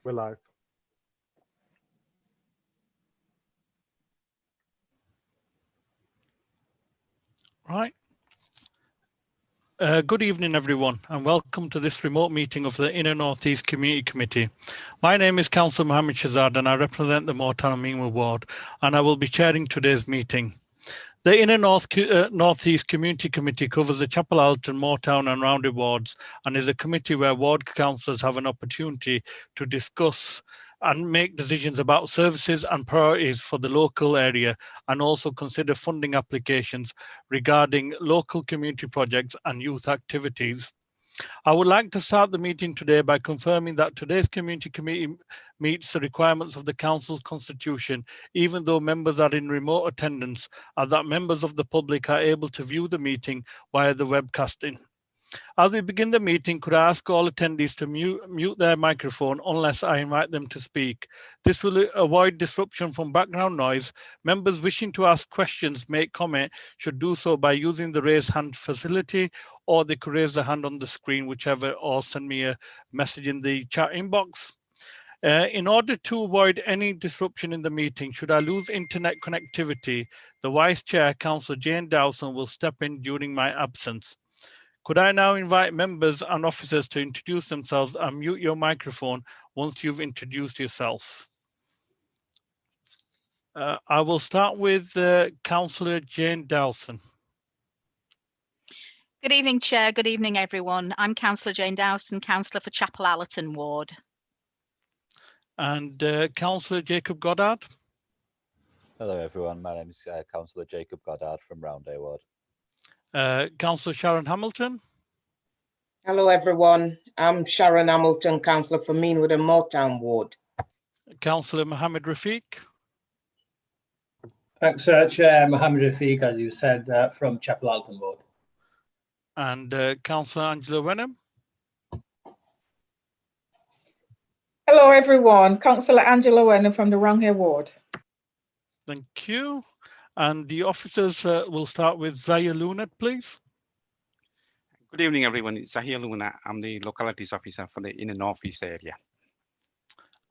We're live. Right. Good evening, everyone, and welcome to this remote meeting of the Inner North East Community Committee. My name is Councillor Mohammed Shazad, and I represent the Motown Alamin ward, and I will be chairing today's meeting. The Inner North East Community Committee covers the Chapel Alton, Motown and Rounded wards, and is a committee where ward councillors have an opportunity to discuss and make decisions about services and priorities for the local area, and also consider funding applications regarding local community projects and youth activities. I would like to start the meeting today by confirming that today's community committee meets the requirements of the council's constitution, even though members are in remote attendance, and that members of the public are able to view the meeting via the webcasting. As we begin the meeting, could I ask all attendees to mute their microphone unless I invite them to speak? This will avoid disruption from background noise. Members wishing to ask questions, make comment, should do so by using the raise hand facility, or they could raise the hand on the screen, whichever, or send me a message in the chat inbox. In order to avoid any disruption in the meeting, should I lose internet connectivity, the Vice Chair, Councillor Jane Dawson, will step in during my absence. Could I now invite members and officers to introduce themselves and mute your microphone once you've introduced yourself? I will start with Councillor Jane Dawson. Good evening, Chair. Good evening, everyone. I'm Councillor Jane Dawson, Councillor for Chapel Allerton ward. And Councillor Jacob Goddard. Hello, everyone. My name is Councillor Jacob Goddard from Roundhay ward. Councillor Sharon Hamilton. Hello, everyone. I'm Sharon Hamilton, Councillor for Meanwood and Motown ward. Councillor Mohammed Rafiq. Thanks, Chair. Mohammed Rafiq, as you said, from Chapel Alton ward. And Councillor Angela Wenham. Hello, everyone. Councillor Angela Wenham from the Roundhay ward. Thank you. And the officers will start with Zahir Lunat, please. Good evening, everyone. It's Zahir Luna. I'm the localities officer for the Inner North East area.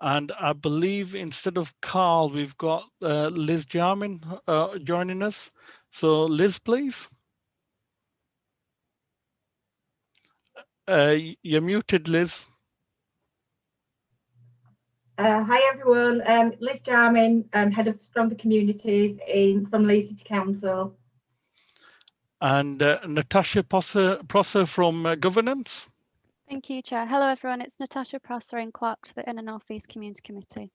And I believe instead of Carl, we've got Liz Jarmin joining us. So Liz, please. You're muted, Liz. Hi everyone, Liz Jarmin, Head of Stronger Communities from Leeds City Council. And Natasha Prosser from Governance. Thank you, Chair. Hello everyone, it's Natasha Prosser and Clerk to the Inner North East Community Committee.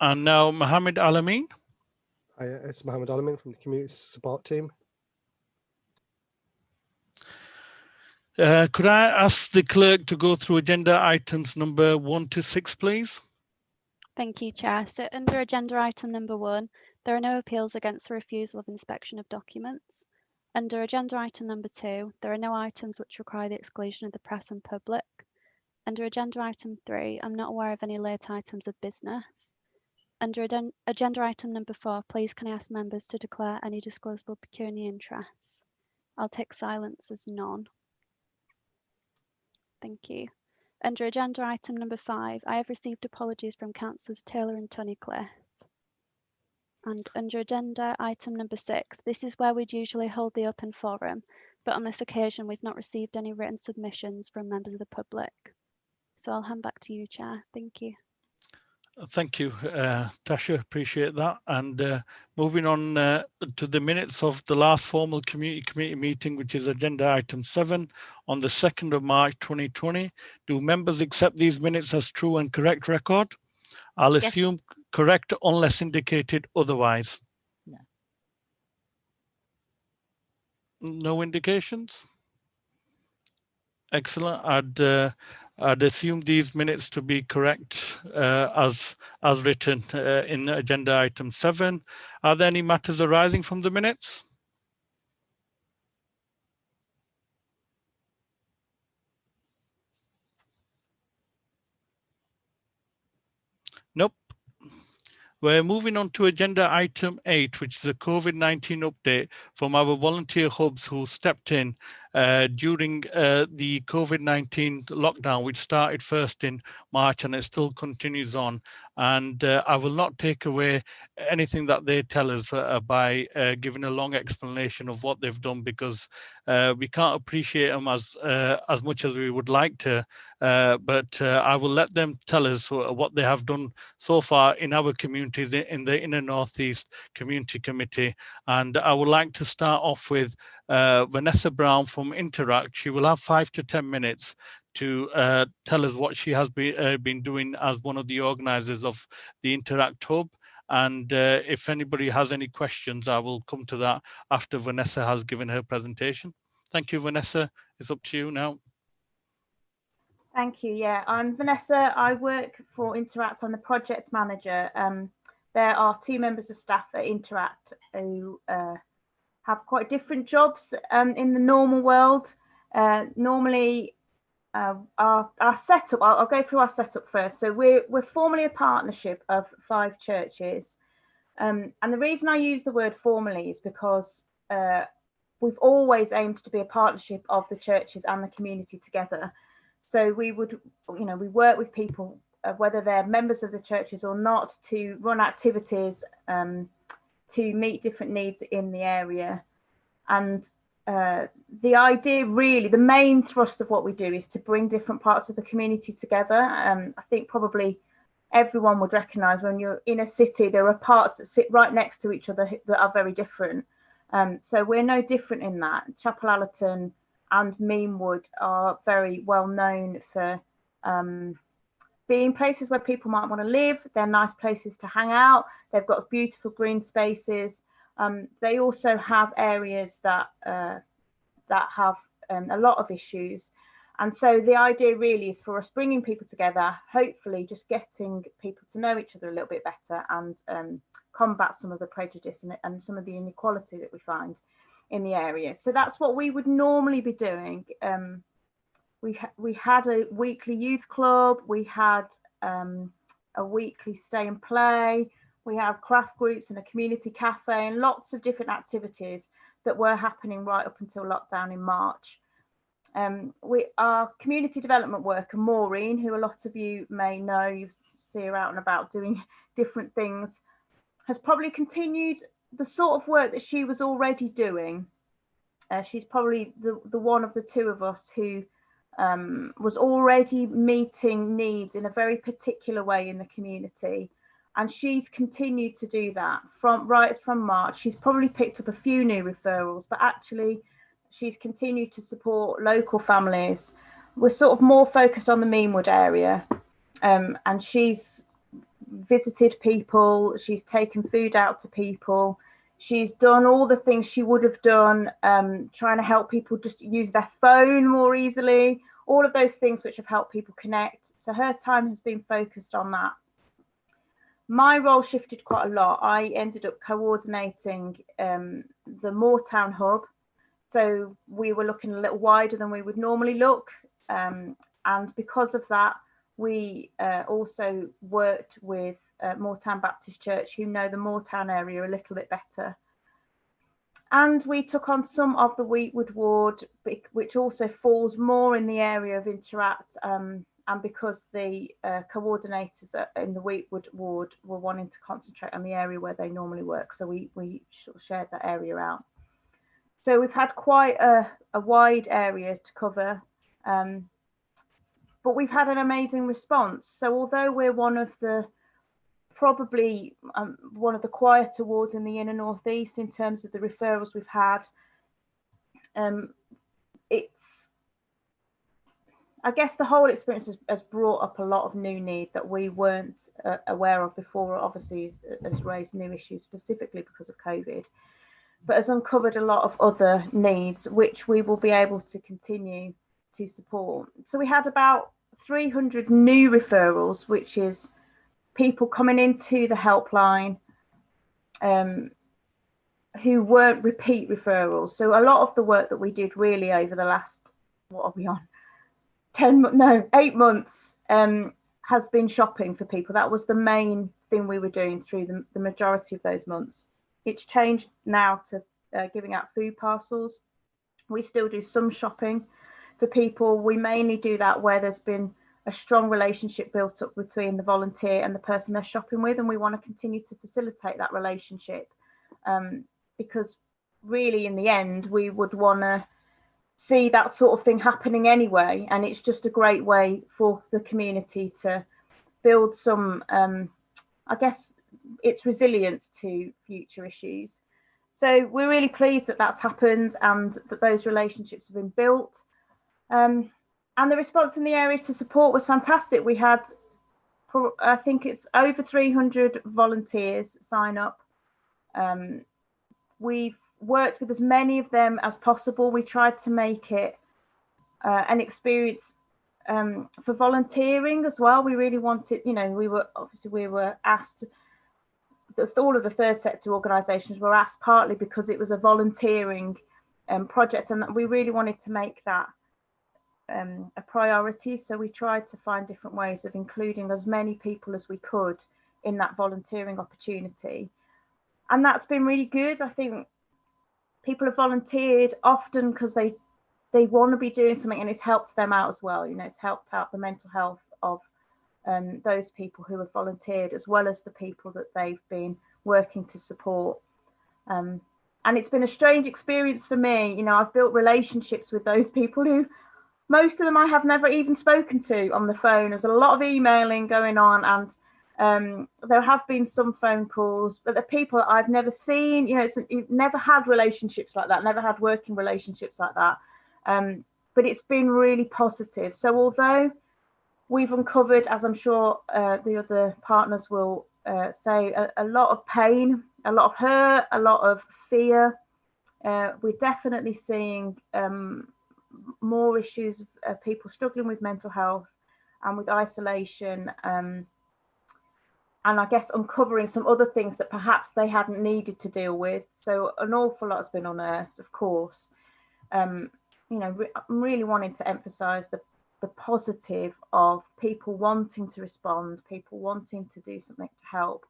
And now Mohammed Alamin. Hi, it's Mohammed Alamin from the Community Support Team. Could I ask the clerk to go through agenda items number 1 to 6, please? Thank you, Chair. So under agenda item number 1, there are no appeals against the refusal of inspection of documents. Under agenda item number 2, there are no items which require the exclusion of the press and public. Under agenda item 3, I'm not aware of any late items of business. Under agenda item number 4, please can I ask members to declare any disclosable pecuniary interests? I'll take silence as none. Thank you. Under agenda item number 5, I have received apologies from Councillors Taylor and Tunnicliffe. And under agenda item number 6, this is where we'd usually hold the open forum, but on this occasion we've not received any written submissions from members of the public. So I'll hand back to you, Chair. Thank you. Thank you, Tasha, appreciate that. And moving on to the minutes of the last formal committee meeting, which is agenda item 7 on the 2nd of March 2020. Do members accept these minutes as true and correct record? I'll assume correct unless indicated otherwise. No. No indications? Excellent. I'd assume these minutes to be correct as written in agenda item 7. Are there any matters arising from the minutes? Nope. We're moving on to agenda item 8, which is a COVID-19 update from our volunteer hubs who stepped in during the COVID-19 lockdown, which started first in March and it still continues on. And I will not take away anything that they tell us by giving a long explanation of what they've done, because we can't appreciate them as much as we would like to. But I will let them tell us what they have done so far in our communities, in the Inner Northeast Community Committee. And I would like to start off with Vanessa Brown from Interact. She will have 5 to 10 minutes to tell us what she has been doing as one of the organisers of the Interact Hub. And if anybody has any questions, I will come to that after Vanessa has given her presentation. Thank you, Vanessa. It's up to you now. Thank you. Yeah, I'm Vanessa. I work for Interact. I'm the project manager. There are 2 members of staff at Interact who have quite different jobs in the normal world. Normally, our setup, I'll go through our setup first. So we're formally a partnership of 5 churches. And the reason I use the word formally is because we've always aimed to be a partnership of the churches and the community together. So we would, we work with people, whether they're members of the churches or not, to run activities to meet different needs in the area. And the idea, really, the main thrust of what we do is to bring different parts of the community together. I think probably everyone would recognise when you're in a city, there are parts that sit right next to each other that are very different. So we're no different in that. Chapel Allerton and Meanwood are very well known for being places where people might want to live. They're nice places to hang out. They've got beautiful green spaces. They also have areas that have a lot of issues. And so the idea really is for us bringing people together, hopefully just getting people to know each other a little bit better and combat some of the prejudice and some of the inequality that we find in the area. So that's what we would normally be doing. We had a weekly youth club, we had a weekly stay and play, we have craft groups and a community cafe and lots of different activities that were happening right up until lockdown in March. Our community development worker, Maureen, who a lot of you may know, you see her out and about doing different things, has probably continued the sort of work that she was already doing. She's probably the one of the 2 of us who was already meeting needs in a very particular way in the community. And she's continued to do that right from March. She's probably picked up a few new referrals, but actually she's continued to support local families. We're sort of more focused on the Meanwood area, and she's visited people, she's taken food out to people, she's done all the things she would have done, trying to help people just use their phone more easily, all of those things which have helped people connect. So her time has been focused on that. My role shifted quite a lot. I ended up coordinating the Moortown Hub. So we were looking a little wider than we would normally look. And because of that, we also worked with Moortown Baptist Church, who know the Moortown area a little bit better. And we took on some of the Wheatwood ward, which also falls more in the area of Interact. And because the coordinators in the Wheatwood ward were wanting to concentrate on the area where they normally work. So we sort of shared that area out. So we've had quite a wide area to cover, but we've had an amazing response. So although we're one of the probably one of the quieter wards in the Inner Northeast in terms of the referrals we've had, I guess the whole experience has brought up a lot of new need that we weren't aware of before. Obviously, has raised new issues specifically because of COVID, but has uncovered a lot of other needs, which we will be able to continue to support. So we had about 300 new referrals, which is people coming into the helpline who weren't repeat referrals. So a lot of the work that we did really over the last, what are we on? 8 months has been shopping for people. That was the main thing we were doing through the majority of those months. It's changed now to giving out food parcels. We still do some shopping for people. We mainly do that where there's been a strong relationship built up between the volunteer and the person they're shopping with, and we want to continue to facilitate that relationship, because really in the end we would want to see that sort of thing happening anyway, and it's just a great way for the community to build some I guess its resilience to future issues. So we're really pleased that that's happened and that those relationships have been built. And the response in the area to support was fantastic. We had, I think it's over 300 volunteers sign up. We've worked with as many of them as possible. We tried to make it an experience for volunteering as well. We really wanted, you know, we were asked, all of the third sector organisations were asked partly because it was a volunteering project, and we really wanted to make that a priority. So we tried to find different ways of including as many people as we could in that volunteering opportunity, and that's been really good. I think people have volunteered often because they want to be doing something, and it's helped them out as well. You know, it's helped out the mental health of those people who have volunteered, as well as the people that they've been working to support. And it's been a strange experience for me. You know, I've built relationships with those people who, most of them I have never even spoken to on the phone. There's a lot of emailing going on, and there have been some phone calls, but the people that I've never seen, you know, you've never had relationships like that, never had working relationships like that. But it's been really positive. So although we've uncovered, as I'm sure the other partners will say, a lot of pain, a lot of hurt, a lot of fear, we're definitely seeing more issues of people struggling with mental health and with isolation, and I guess uncovering some other things that perhaps they hadn't needed to deal with. So an awful lot has been unearthed, of course. You know, I'm really wanting to emphasize the positive of people wanting to respond, people wanting to do something to help,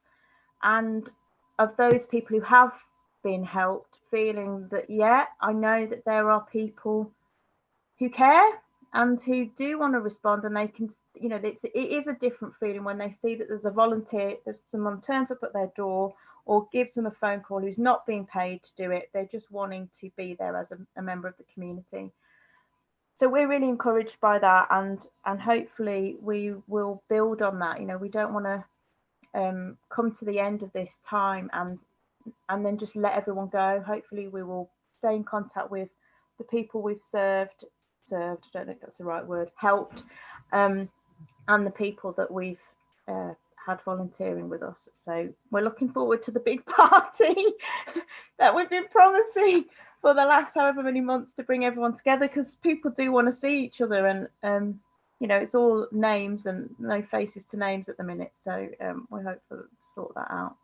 and of those people who have been helped feeling that, yeah, I know that there are people who care and who do want to respond, and they can, you know, it is a different feeling when they see that there's a volunteer, there's someone turns up at their door or gives them a phone call who's not being paid to do it. They're just wanting to be there as a member of the community. So we're really encouraged by that, and hopefully we will build on that. You know, we don't want to come to the end of this time and then just let everyone go. Hopefully we will stay in contact with the people we've served, I don't know if that's the right word, helped, and the people that we've had volunteering with us. So we're looking forward to the big party that we've been promising for the last however many months to bring everyone together, because people do want to see each other, and you know, it's all names and no faces to names at the minute. So we hope to sort that out.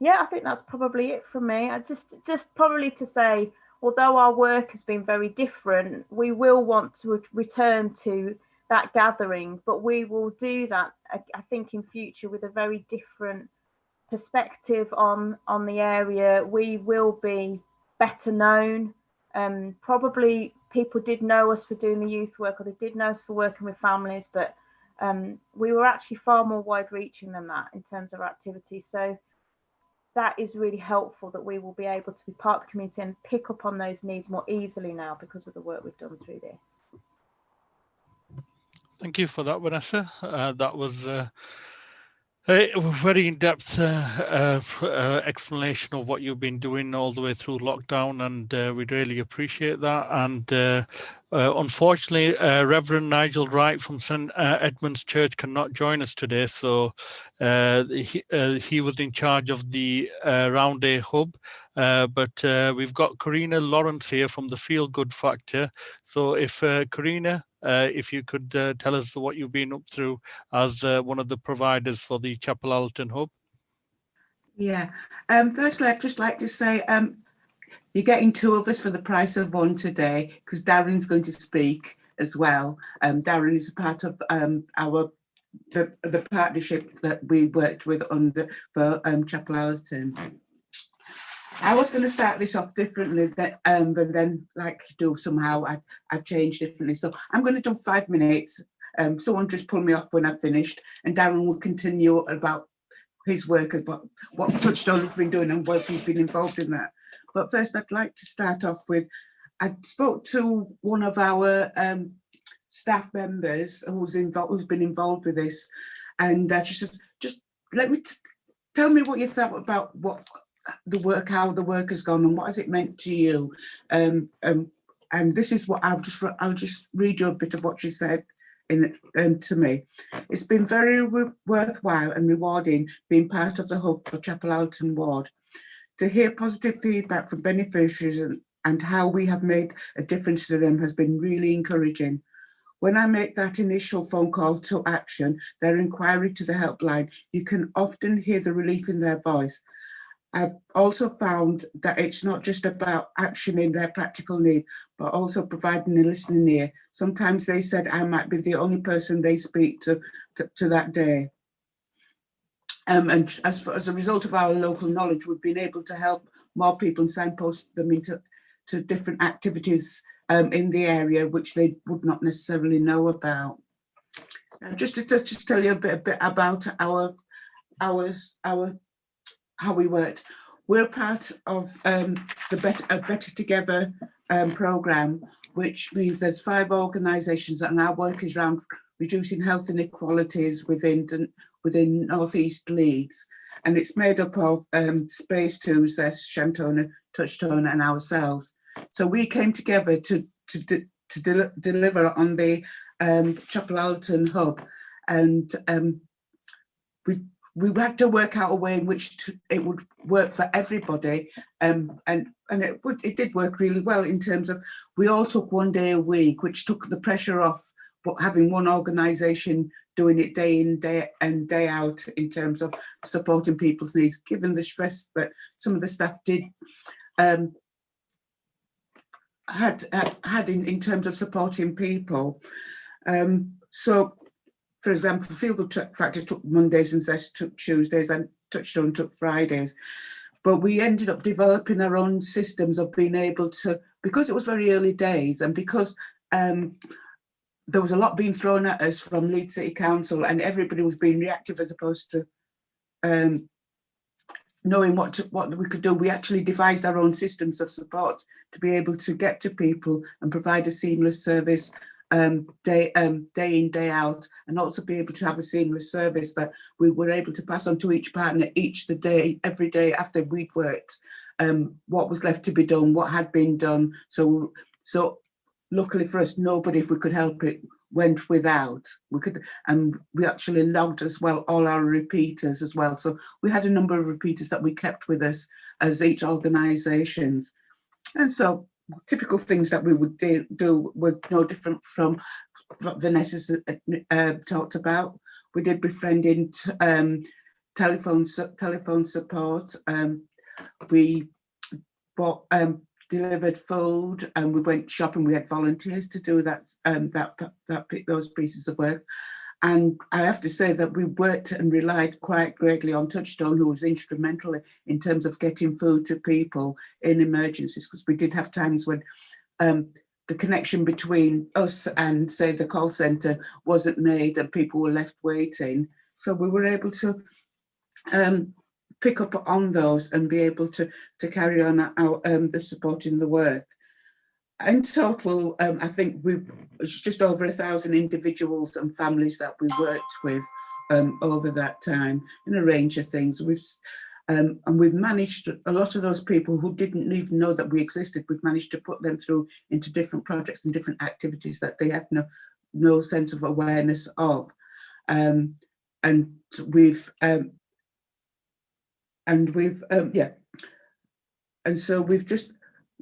Yeah, I think that's probably it from me. I just probably to say, although our work has been very different, we will want to return to that gathering, but we will do that, I think, in future with a very different perspective on the area. We will be better known. Probably people did know us for doing the youth work, or they did know us for working with families, but we were actually far more wide reaching than that in terms of our activity. So that is really helpful, that we will be able to be part of the community and pick up on those needs more easily now because of the work we've done through this. Thank you for that, Vanessa. That was a very in-depth explanation of what you've been doing all the way through lockdown, and we really appreciate that. And unfortunately, Reverend Nigel Wright from St Edmund's Church cannot join us today, so he was in charge of the Round Day Hub, but we've got Karina Lawrence here from the Feel Good Factor. So if Karina, if you could tell us what you've been up through as one of the providers for the Chapel Allerton Hub. Yeah, firstly, I'd just like to say you're getting two of us for the price of one today, because Darren's going to speak as well. Darren is a part of the partnership that we worked with for Chapel Allerton. I was going to start this off differently, but then, like you do, somehow I've changed differently. So I'm going to do 5 minutes. Someone just pull me off when I've finished, and Darren will continue about his work and what Touchstone has been doing and what we've been involved in that. But first, I'd like to start off with, I spoke to one of our staff members who's been involved with this, and she says, just let me tell me what you felt about what the work, how the work has gone, and what has it meant to you. And this is what I'll just read you a bit of what she said to me. It's been very worthwhile and rewarding being part of the hub for Chapel Alton Ward. To hear positive feedback from beneficiaries and how we have made a difference to them has been really encouraging. When I make that initial phone call to action, their inquiry to the helpline, you can often hear the relief in their voice. I've also found that it's not just about actioning their practical need, but also providing a listening ear. Sometimes they said I might be the only person they speak to that day. And as a result of our local knowledge, we've been able to help more people and signpost them into different activities in the area, which they would not necessarily know about. Just to tell you a bit about how we worked. We're part of the Better Together programme, which means there's 5 organisations, and our work is around reducing health inequalities within North East Leeds. And it's made up of Space 2, Zest, Shantona, Touchstone and ourselves. So we came together to deliver on the Chapel Alton hub, and we had to work out a way in which it would work for everybody, and it did work really well in terms of we all took 1 day a week, which took the pressure off, but having one organisation doing it day in, day out in terms of supporting people's needs, given the stress that some of the staff did had in terms of supporting people. So, for example, Feel Good Factor took Mondays and Zest took Tuesdays and Touchstone took Fridays. But we ended up developing our own systems of being able to, because it was very early days and because there was a lot being thrown at us from Leeds City Council and everybody was being reactive as opposed to knowing what we could do. We actually devised our own systems of support to be able to get to people and provide a seamless service day in, day out, and also be able to have a seamless service that we were able to pass on to each partner every day after we'd worked, what was left to be done, what had been done. So luckily for us, nobody, if we could help it, went without. And we actually logged as well all our repeaters as well. So we had a number of repeaters that we kept with us as each organisations. And so typical things that we would do were no different from what Vanessa talked about. We did befriending telephone support. We bought delivered food, and we went shopping. We had volunteers to do that those pieces of work. And I have to say that we worked and relied quite greatly on Touchstone, who was instrumental in terms of getting food to people in emergencies, because we did have times when the connection between us and, say, the call centre wasn't made and people were left waiting. So we were able to pick up on those and be able to carry on the supporting the work. In total, I think it's just over 1,000 individuals and families that we worked with over that time in a range of things. And we've managed a lot of those people who didn't even know that we existed. We've managed to put them through into different projects and different activities that they had no sense of awareness of. And so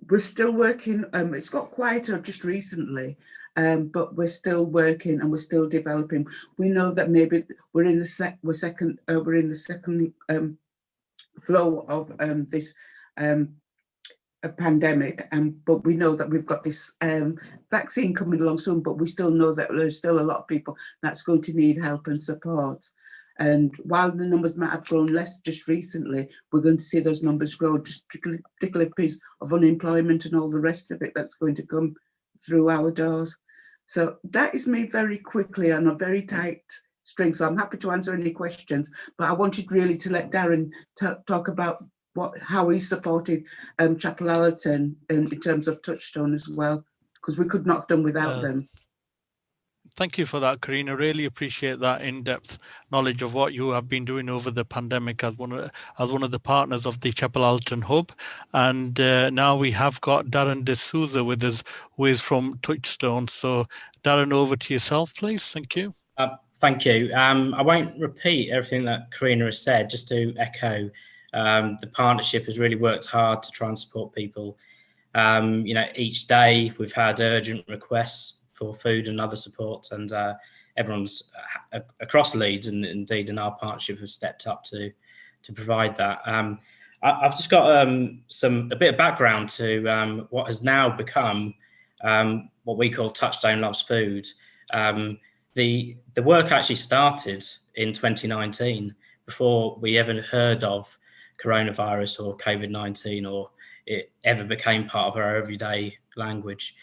we're still working. It's got quieter just recently, but we're still working and we're still developing. We know that maybe we're in the second flow of this pandemic, but we know that we've got this vaccine coming along soon. But we still know that there's still a lot of people that's going to need help and support. And while the numbers might have grown less just recently, we're going to see those numbers grow, just particularly a piece of unemployment and all the rest of it that's going to come through our doors. So that is me very quickly on a very tight string. So I'm happy to answer any questions, but I wanted really to let Darren talk about how he supported Chapel Allerton in terms of Touchstone as well, because we could not have done without them. Thank you for that, Karina. Really appreciate that in-depth knowledge of what you have been doing over the pandemic as one of the partners of the Chapel Allerton Hub. And now we have got Darren D'Souza with us, who is from Touchstone. So Darren, over to yourself, please. Thank you. Thank you. I won't repeat everything that Karina has said, just to echo. The partnership has really worked hard to try and support people. Each day we've had urgent requests for food and other support, and everyone's across Leeds and indeed in our partnership has stepped up to provide that. I've just got a bit of background to what has now become what we call Touchstone Loves Food. The work actually started in 2019 before we ever heard of coronavirus or COVID-19 or it ever became part of our everyday language.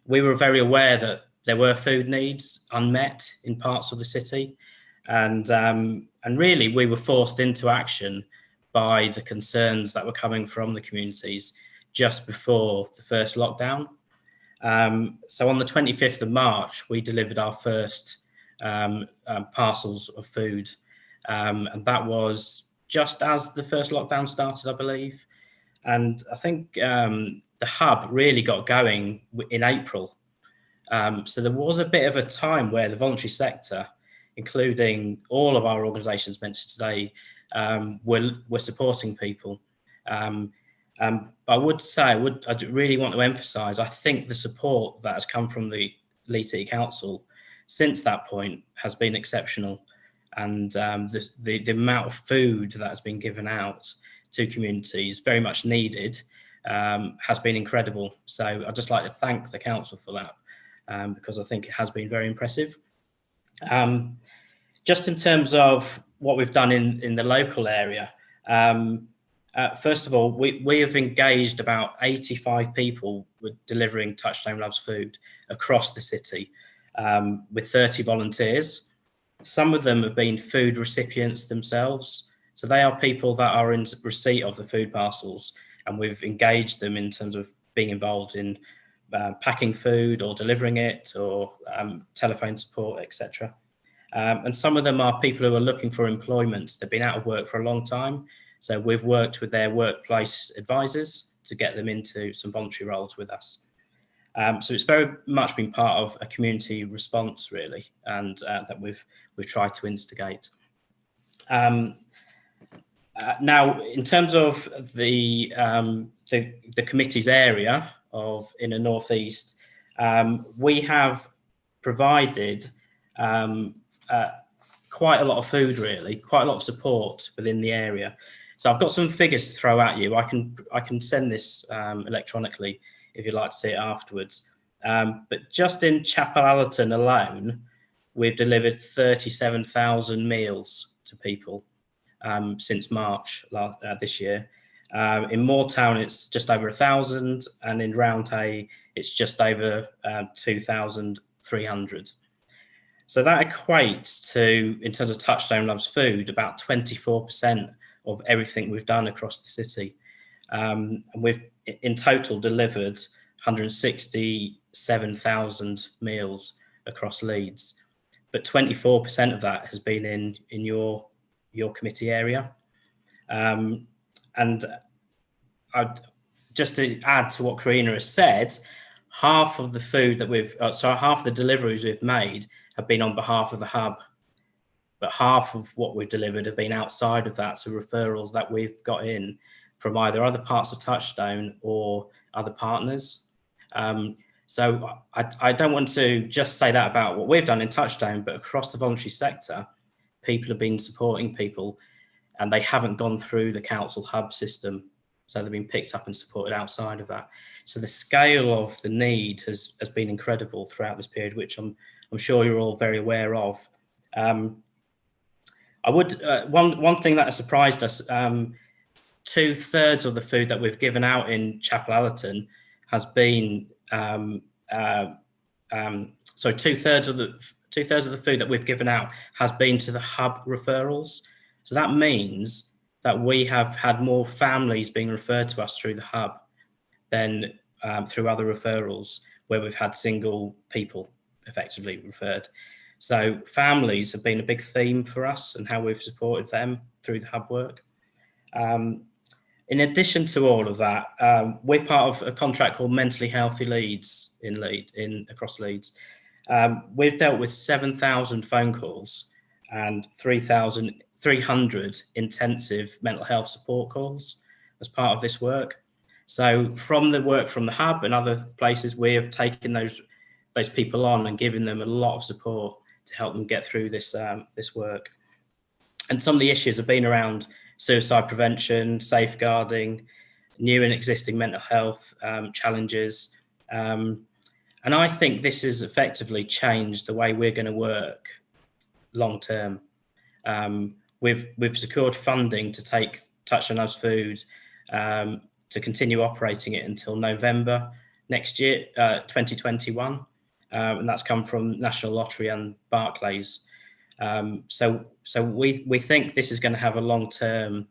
We were very aware that there were food needs unmet in parts of the city, and really we were forced into action by the concerns that were coming from the communities just before the first lockdown. So on the 25th of March, we delivered our first parcels of food, and that was just as the first lockdown started, I believe. And I think the hub really got going in April. So there was a bit of a time where the voluntary sector, including all of our organisations mentioned today, were supporting people. But I would say, I really want to emphasise, I think the support that has come from the Leeds City Council since that point has been exceptional. And the amount of food that has been given out to communities, very much needed, has been incredible. So I'd just like to thank the council for that, because I think it has been very impressive. Just in terms of what we've done in the local area, first of all, we have engaged about 85 people with delivering Touchstone Loves Food across the city, with 30 volunteers. Some of them have been food recipients themselves. So they are people that are in receipt of the food parcels, and we've engaged them in terms of being involved in packing food or delivering it, or telephone support, etc. And some of them are people who are looking for employment. They've been out of work for a long time. So we've worked with their workplace advisors to get them into some voluntary roles with us. So it's very much been part of a community response, really, and that we've tried to instigate. Now, in terms of the committee's area of Inner North East, we have provided quite a lot of food, really, quite a lot of support within the area. So I've got some figures to throw at you. I can send this electronically if you'd like to see it afterwards. But just in Chapel Allerton alone, we've delivered 37,000 meals to people since March this year. In Moortown, it's just over 1,000, and in Roundhay, it's just over 2,300. So that equates to, in terms of Touchstone Loves Food, about 24% of everything we've done across the city. And we've in total delivered 167,000 meals across Leeds, but 24% of that has been in your committee area. And just to add to what Karina has said, half of the food that half of the deliveries we've made have been on behalf of the hub, but half of what we've delivered have been outside of that, so referrals that we've got in from either other parts of Touchstone or other partners. So I don't want to just say that about what we've done in Touchstone, but across the voluntary sector, people have been supporting people, and they haven't gone through the council hub system. So they've been picked up and supported outside of that. So the scale of the need has been incredible throughout this period, which I'm sure you're all very aware of. I would, one thing that has surprised us, 2/3 of the food that we've given out in Chapel Allerton has been, so 2/3 of the food that we've given out has been to the hub referrals. So that means that we have had more families being referred to us through the hub than through other referrals where we've had single people effectively referred. So families have been a big theme for us and how we've supported them through the hub work. In addition to all of that, we're part of a contract called Mentally Healthy Leeds across Leeds. We've dealt with 7,000 phone calls and 3,300 intensive mental health support calls as part of this work. So from the work from the hub and other places, we have taken those people on and given them a lot of support to help them get through this work. And some of the issues have been around suicide prevention, safeguarding, new and existing mental health challenges. And I think this has effectively changed the way we're going to work long term. We've secured funding to take Touch on Us Food to continue operating it until November next year, 2021. And that's come from National Lottery and Barclays. So we think this is going to have a long-term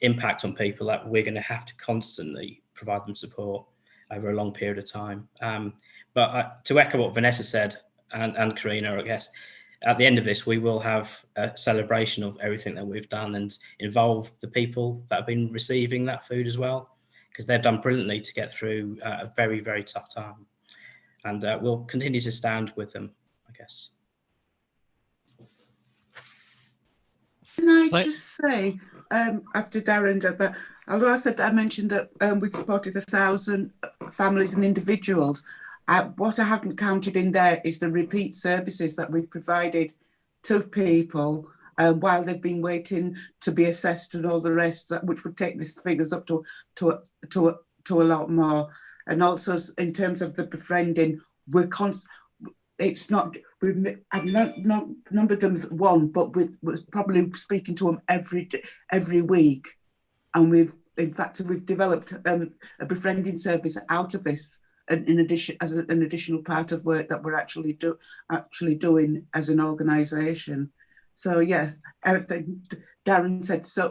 impact on people, that we're going to have to constantly provide them support over a long period of time. But to echo what Vanessa said, and Karina, I guess, at the end of this, we will have a celebration of everything that we've done and involve the people that have been receiving that food as well, because they've done brilliantly to get through a very, very tough time. And we'll continue to stand with them, I guess. Can I just say, after Darren does that, although I mentioned that we'd supported 1,000 families and individuals, what I haven't counted in there is the repeat services that we've provided to people while they've been waiting to be assessed and all the rest, which would take these figures up to a lot more. And also in terms of the befriending, it's not, I've not numbered them as one, but we're probably speaking to them every week. And we've developed a befriending service out of this, in addition, as an additional part of work that we're actually doing as an organisation. So yes, everything Darren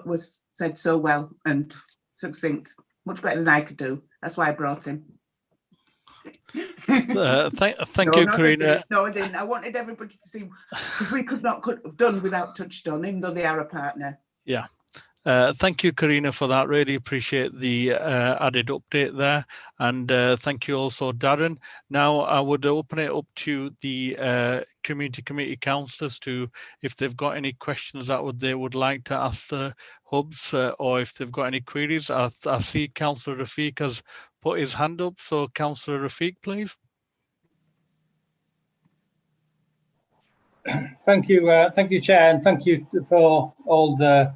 was said so well and succinct, much better than I could do. That's why I brought him. Thank you, Karina. No, I didn't. I wanted everybody to see, because we could have done without Touchstone, even though they are a partner. Yeah. Thank you, Karina, for that. Really appreciate the added update there. And thank you also, Darren. Now I would open it up to the community committee councillors to, if they've got any questions that they would like to ask the hubs, or if they've got any queries. I see Councillor Rafiq has put his hand up. So Councillor Rafiq, please. Thank you, Chair, and thank you for all the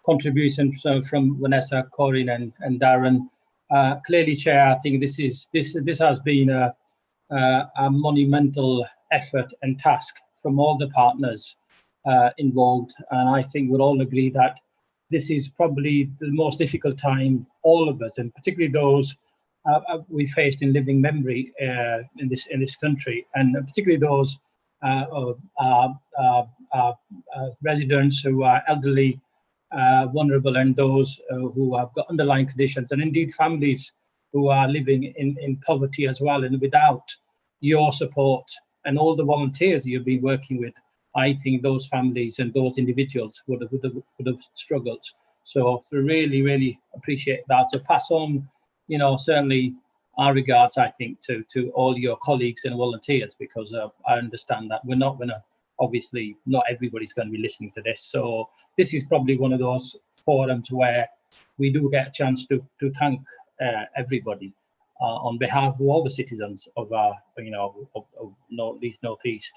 contributions from Vanessa, Corinne, and Darren. Clearly, Chair, I think this has been a monumental effort and task from all the partners involved, and I think we'll all agree that this is probably the most difficult time all of us, and particularly those we faced in living memory in this country, and particularly those residents who are elderly, vulnerable, and those who have got underlying conditions, and indeed families who are living in poverty as well. And without your support and all the volunteers you've been working with, I think those families and those individuals would have struggled. So really, really appreciate that. So pass on, certainly our regards, I think, to all your colleagues and volunteers, because I understand that we're not going to, obviously, not everybody's going to be listening to this. So this is probably one of those forums where we do get a chance to thank everybody on behalf of all the citizens of our, of Northeast.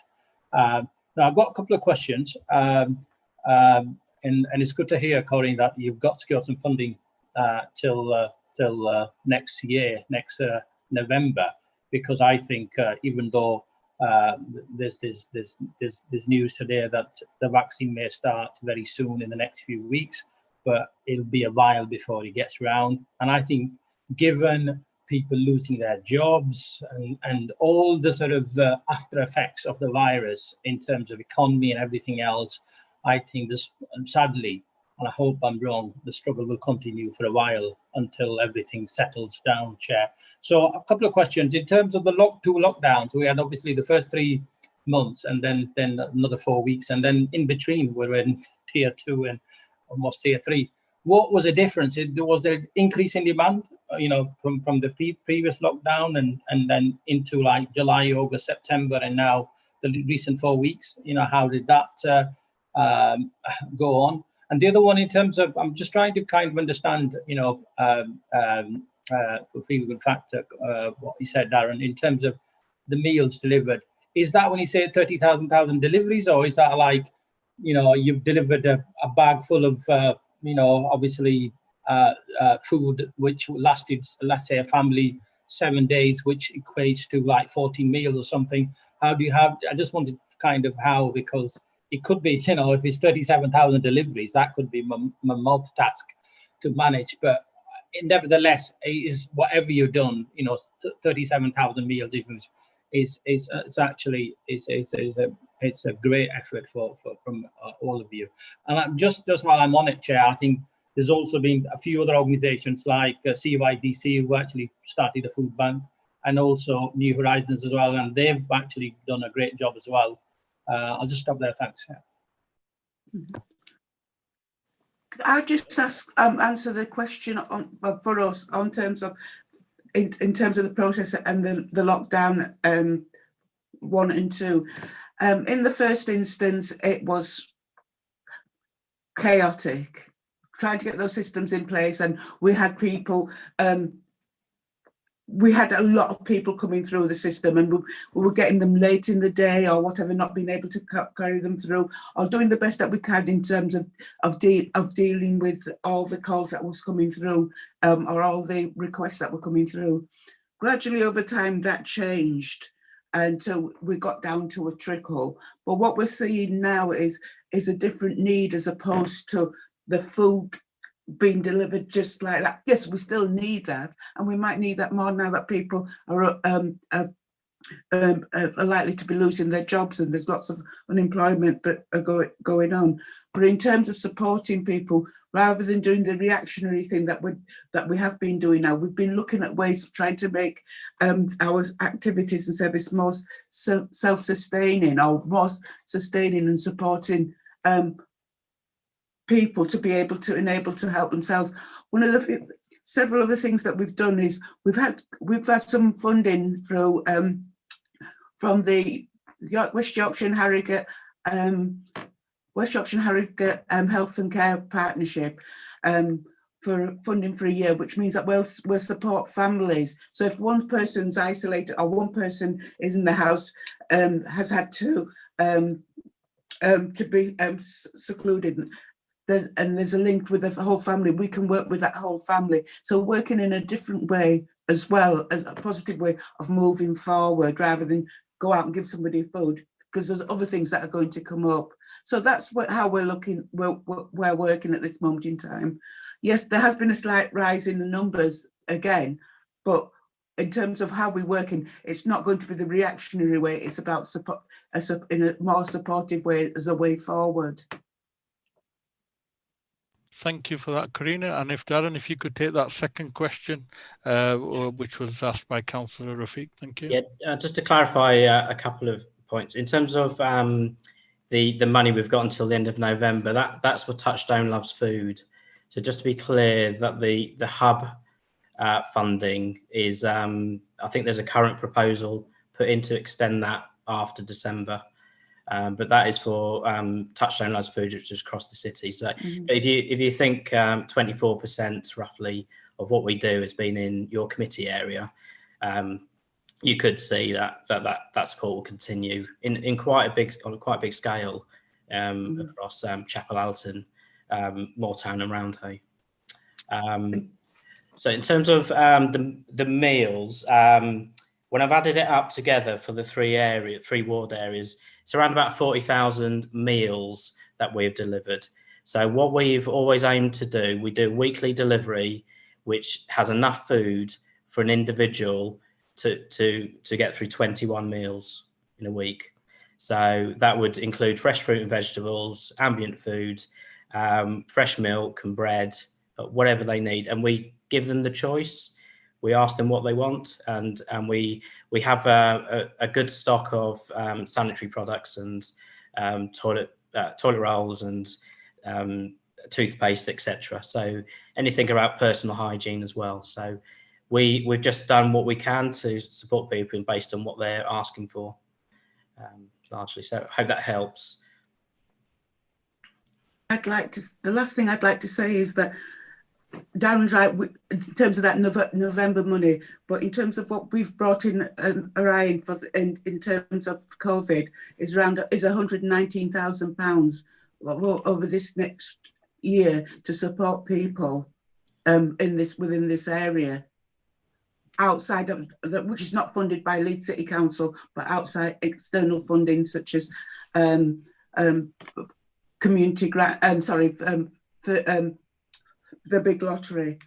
Now I've got a couple of questions, and it's good to hear, Corinne, that you've got secured some funding till next year, next November, because I think even though there's news today that the vaccine may start very soon in the next few weeks, but it'll be a while before it gets round. And I think given people losing their jobs and all the sort of after effects of the virus in terms of economy and everything else, I think this, sadly, and I hope I'm wrong, the struggle will continue for a while until everything settles down, Chair. So a couple of questions. In terms of the two lockdowns, we had obviously the first 3 months and then another 4 weeks. And then in between, we're in tier 2 and almost tier 3. What was the difference? Was there an increase in demand, from the previous lockdown and then into like July, August, September, and now the recent 4 weeks? How did that go on? And the other one, in terms of, I'm just trying to kind of understand, for feel good factor, what you said, Darren, in terms of the meals delivered. Is that when you say 30,000 deliveries, or is that like, you've delivered a bag full of, obviously food which lasted, let's say, a family 7 days, which equates to like 14 meals or something? How do you have? I just wanted kind of how, because it could be, if it's 37,000 deliveries, that could be a multitask to manage. But nevertheless, is whatever you've done, 37,000 meals even is actually it's a great effort from all of you. And just while I'm on it, Chair, I think there's also been a few other organisations like CYDC who actually started a food bank, and also New Horizons as well, and they've actually done a great job as well. I'll just stop there. Thanks. I'll just answer the question for us on terms of in terms of the process and the lockdown 1 and 2. In the first instance, it was chaotic, trying to get those systems in place, and we had people. We had a lot of people coming through the system, and we were getting them late in the day or whatever, not being able to carry them through, or doing the best that we can in terms of dealing with all the calls that was coming through, or all the requests that were coming through. Gradually over time that changed until we got down to a trickle. But what we're seeing now is a different need, as opposed to the food being delivered just like that. Yes, we still need that, and we might need that more now that people are likely to be losing their jobs and there's lots of unemployment but are going on. But in terms of supporting people, rather than doing the reactionary thing that we have been doing now, we've been looking at ways of trying to make our activities and service more self-sustaining, or more sustaining and supporting people to be able to enable to help themselves. One of the several other things that we've done is we've had some funding through from the West Yorkshire and Harrogate Health and Care Partnership for funding for a year, which means that we'll support families. So if one person's isolated or one person is in the house, has had to be secluded, there's a link with the whole family, we can work with that whole family. So working in a different way, as well as a positive way of moving forward, rather than go out and give somebody food, because there's other things that are going to come up. So that's how we're looking, we're working at this moment in time. Yes, there has been a slight rise in the numbers again, but in terms of how we're working, it's not going to be the reactionary way, it's about support in a more supportive way as a way forward. Thank you for that, Karina. And if Darren, if you could take that second question, which was asked by Councillor Rafiq. Thank you. Yeah, just to clarify a couple of points. In terms of the money we've got until the end of November, that's for Touchstone Loves Food. So just to be clear, that the hub funding is, I think there's a current proposal put in to extend that after December. But that is for Touchstone Loves Food, which is across the city. So if you think 24% roughly of what we do has been in your committee area, you could see that support will continue on quite a big scale across Chapel Allerton, Moortown and Roundhay. So in terms of the meals, when I've added it up together for the three ward areas, it's around about 40,000 meals that we've delivered. So what we've always aimed to do, we do weekly delivery, which has enough food for an individual to get through 21 meals in a week. So that would include fresh fruit and vegetables, ambient food, fresh milk and bread, whatever they need. And we give them the choice. We ask them what they want, and we have a good stock of sanitary products and toilet rolls and toothpaste, etc. So anything about personal hygiene as well. So we've just done what we can to support people based on what they're asking for, largely. So I hope that helps. The last thing I'd like to say is that Darren's right in terms of that November money, but in terms of what we've brought in Orion for in terms of COVID is £119,000 over this next year to support people within this area, outside of that, which is not funded by Leeds City Council, but outside external funding such as community grant. The big lottery.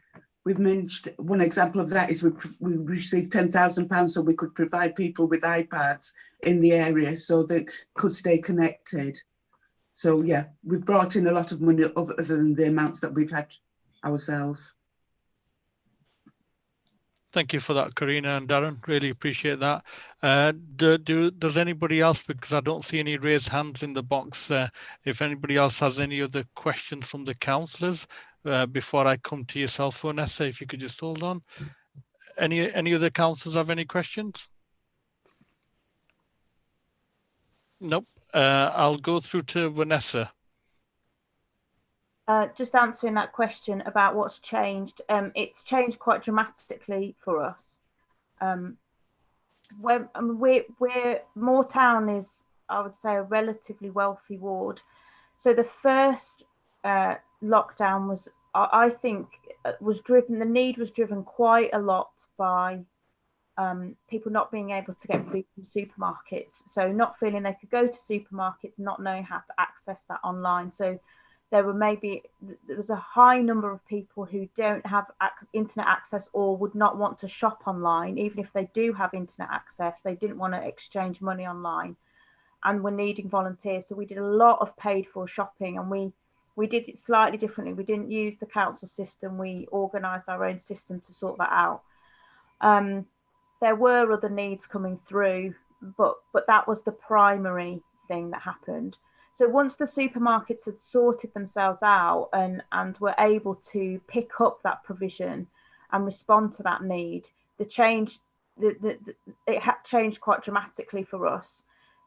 We've managed, one example of that is we received £10,000 so we could provide people with iPads in the area so they could stay connected. So yeah, we've brought in a lot of money other than the amounts that we've had ourselves. Thank you for that, Karina and Darren. Really appreciate that. Does anybody else, because I don't see any raised hands in the box, if anybody else has any other questions from the councillors before I come to yourself, Vanessa, if you could just hold on. Any other councillors have any questions? Nope. I'll go through to Vanessa. Just answering that question about what's changed, it's changed quite dramatically for us. Moortown is, I would say, a relatively wealthy ward. So the first lockdown was, I think, the need was driven quite a lot by people not being able to get food from supermarkets. So not feeling they could go to supermarkets, not knowing how to access that online. So there was a high number of people who don't have internet access or would not want to shop online. Even if they do have internet access, they didn't want to exchange money online and were needing volunteers. So we did a lot of paid for shopping, and we did it slightly differently. We didn't use the council system. We organised our own system to sort that out. There were other needs coming through, but that was the primary thing that happened. So once the supermarkets had sorted themselves out and were able to pick up that provision and respond to that need, it had changed quite dramatically for us.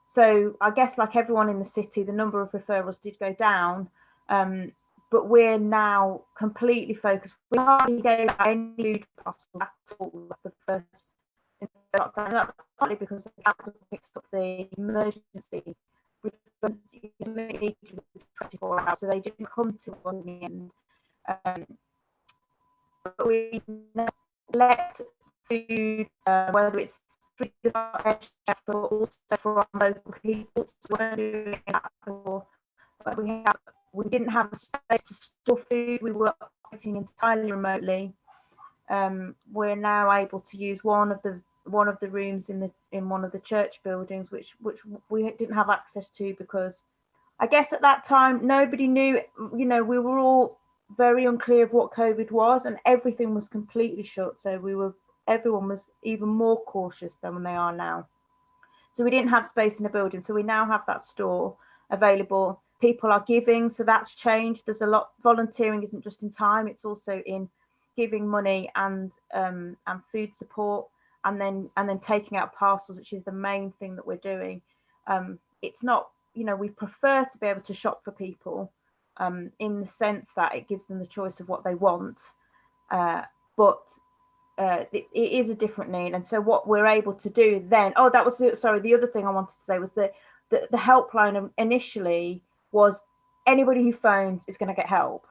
So I guess, like everyone in the city, the number of referrals did go down, but we're now completely focused. We hardly gave any food parcels at all the first lockdown. That's partly because the council picked up the emergency 24 hours, so they didn't come to us in the end. But we let food, whether it's but also for our local people, so we're doing that for, we didn't have a space to store food. We were operating entirely remotely. We're now able to use one of the rooms in one of the church buildings, which we didn't have access to, because I guess at that time nobody knew, we were all very unclear of what COVID was, and everything was completely shut. So everyone was even more cautious than they are now. So we didn't have space in the building. So we now have that store available. People are giving, so that's changed. There's a lot. Volunteering isn't just in time; it's also in giving money and food support. And then taking out parcels, which is the main thing that we're doing. It's not, we prefer to be able to shop for people in the sense that it gives them the choice of what they want, but it is a different need. And so what we're able to do then, the other thing I wanted to say was that the helpline initially was anybody who phones is going to get help.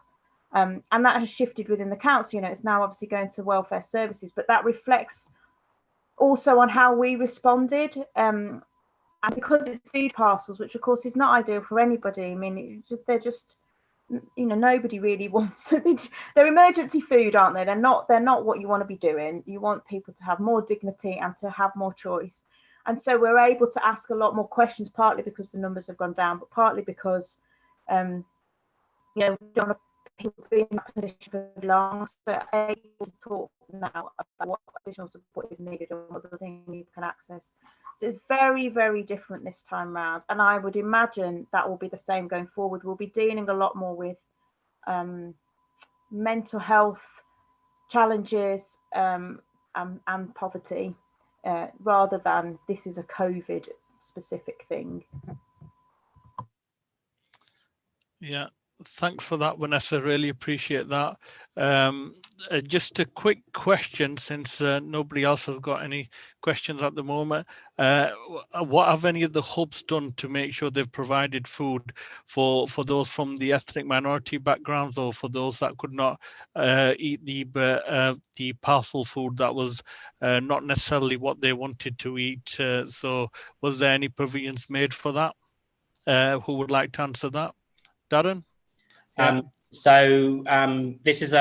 And that has shifted within the council. It's now obviously going to welfare services, but that reflects also on how we responded. And because it's food parcels, which of course is not ideal for anybody. I mean, they're just, you know, nobody really wants it. They're emergency food, aren't they? They're not what you want to be doing. You want people to have more dignity and to have more choice. And so we're able to ask a lot more questions, partly because the numbers have gone down, but partly because, you know, we don't want people to be in that position for long. So able to talk now about what additional support is needed and what other things you can access. So it's very, very different this time round. And I would imagine that will be the same going forward. We'll be dealing a lot more with mental health challenges and poverty, rather than this is a COVID specific thing. Yeah, thanks for that, Vanessa. Really appreciate that. Just a quick question, since nobody else has got any questions at the moment. What have any of the hubs done to make sure they've provided food for those from the ethnic minority backgrounds, or for those that could not eat the parcel food that was not necessarily what they wanted to eat? So was there any provisions made for that? Who would like to answer that? Darren? Yeah. This is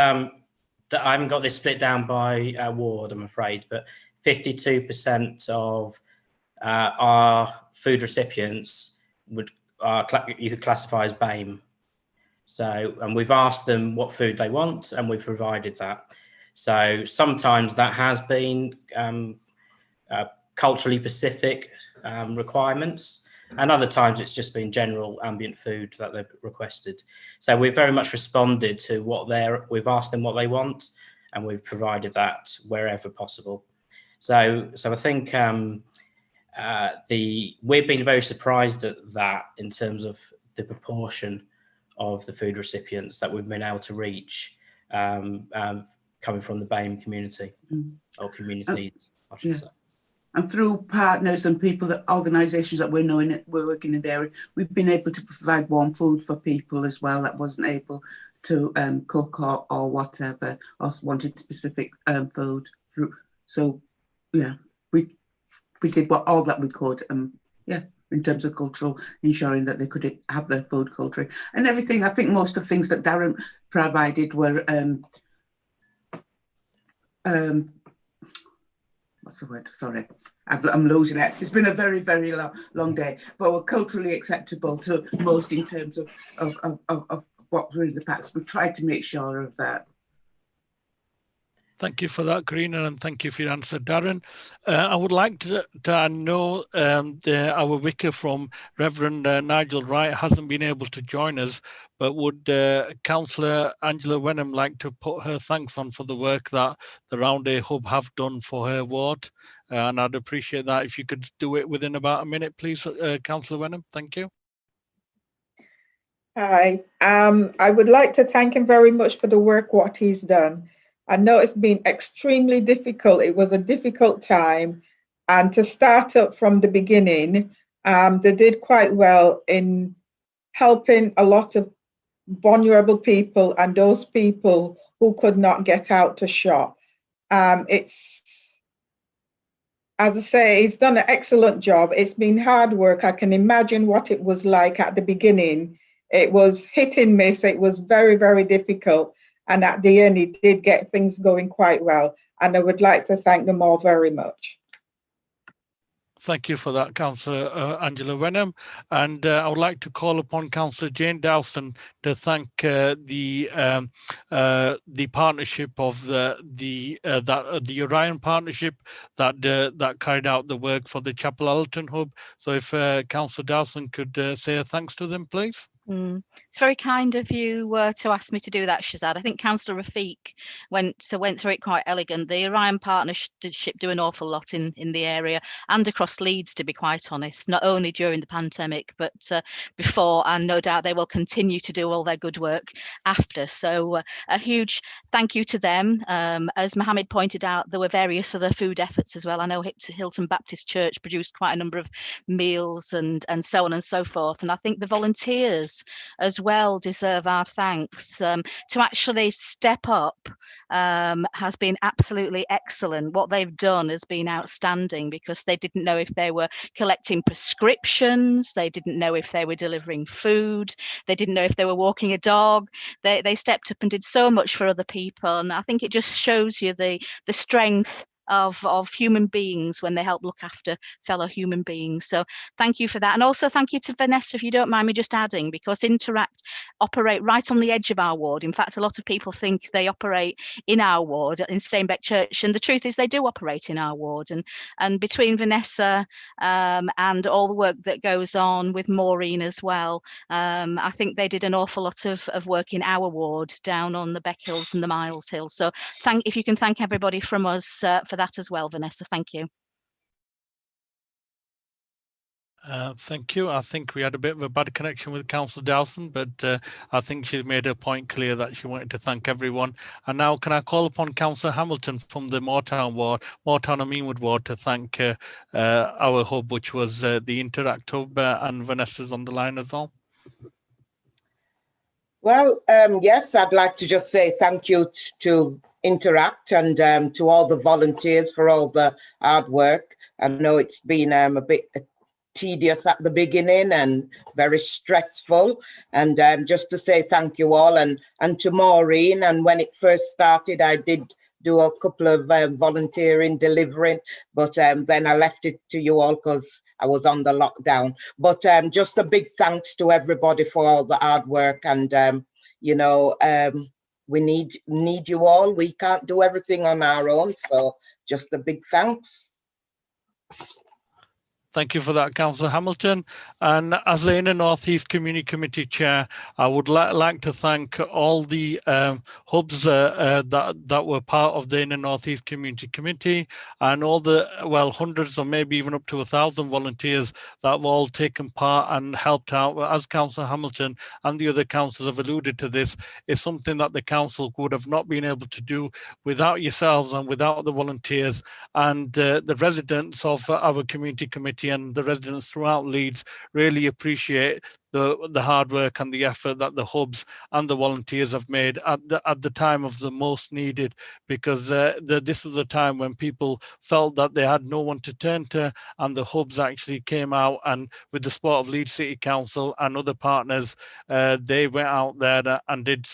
that I haven't got this split down by ward, I'm afraid, but 52% of our food recipients you could classify as BAME. So, and we've asked them what food they want, and we've provided that. So sometimes that has been culturally specific requirements, and other times it's just been general ambient food that they've requested. So we've very much responded to what we've asked them what they want, and we've provided that wherever possible. So I think we've been very surprised at that in terms of the proportion of the food recipients that we've been able to reach coming from the BAME community or communities, I should say. And through partners and people, organisations that we're working in the area, we've been able to provide warm food for people as well that wasn't able to cook or whatever, or wanted specific food. So, yeah, we did all that we could, in terms of cultural, ensuring that they could have their food culture and everything. I think most of the things that Darren provided were what's the word? Sorry, I'm losing it. It's been a very, very long day, but we're culturally acceptable to most in terms of what were in the packs. We tried to make sure of that. Thank you for that, Karina, and thank you for your answer, Darren. I would like to know our vicar from Reverend Nigel Wright hasn't been able to join us, but would Councillor Angela Wenham like to put her thanks on for the work that the Round A Hub have done for her ward? And I'd appreciate that if you could do it within about a minute, please, Councillor Wenham. Thank you. Hi, I would like to thank him very much for the work what he's done. I know it's been extremely difficult. It was a difficult time, and to start up from the beginning, they did quite well in helping a lot of vulnerable people and those people who could not get out to shop. It's, as I say, he's done an excellent job. It's been hard work. I can imagine what it was like at the beginning. It was hit and miss. It was very, very difficult. And at the end, he did get things going quite well. And I would like to thank them all very much. Thank you for that, Councillor Angela Wenham. And I would like to call upon Councillor Jane Dowson to thank the partnership of the Orion partnership that carried out the work for the Chapel Allerton Hub. So if Councillor Dowson could say a thanks to them, please. It's very kind of you to ask me to do that, Shazad. I think Councillor Rafiq went through it quite elegant. The Orion partnership do an awful lot in the area and across Leeds, to be quite honest, not only during the pandemic, but before, and no doubt they will continue to do all their good work after. So a huge thank you to them. As Mohammed pointed out, there were various other food efforts as well. I know Hilton Baptist Church produced quite a number of meals and so on and so forth. And I think the volunteers partners as well deserve our thanks. To actually step up has been absolutely excellent. What they've done has been outstanding, because they didn't know if they were collecting prescriptions, they didn't know if they were delivering food, they didn't know if they were walking a dog. They stepped up and did so much for other people, and I think it just shows you the strength of human beings when they help look after fellow human beings. So thank you for that. And also thank you to Vanessa, if you don't mind me just adding, because Interact operate right on the edge of our ward. In fact, a lot of people think they operate in our ward in Steinbeck Church, and the truth is they do operate in our ward. And between Vanessa and all the work that goes on with Maureen as well, I think they did an awful lot of work in our ward down on the Beck Hills and the Miles Hill. So if you can thank everybody from us for that as well, Vanessa. Thank you. Thank you. I think we had a bit of a bad connection with Councillor Dowson, but I think she's made her point clear that she wanted to thank everyone. And now can I call upon Councillor Hamilton from the Moortown ward, Moortown and Meanwood ward, to thank our hub, which was the Interact hub, and Vanessa's on the line as well. Well, yes, I'd like to just say thank you to Interact and to all the volunteers for all the hard work. I know it's been a bit tedious at the beginning and very stressful, and just to say thank you all, and to Maureen. And when it first started, I did do a couple of volunteering, delivering, but then I left it to you all because I was on the lockdown. But just a big thanks to everybody for all the hard work, and you know, we need you all. We can't do everything on our own, so just a big thanks. Thank you for that, Councillor Hamilton. And as the Inner North East Community Committee Chair, I would like to thank all the hubs that were part of the Inner North East Community Committee, and all the, well, hundreds or maybe even up to 1,000 volunteers that have all taken part and helped out. As Councillor Hamilton and the other councillors have alluded to, this is something that the council would have not been able to do without yourselves and without the volunteers. And the residents of our community committee and the residents throughout Leeds really appreciate the hard work and the effort that the hubs and the volunteers have made at the time of the most needed, because this was a time when people felt that they had no one to turn to, and the hubs actually came out, and with the support of Leeds City Council and other partners, they went out there and did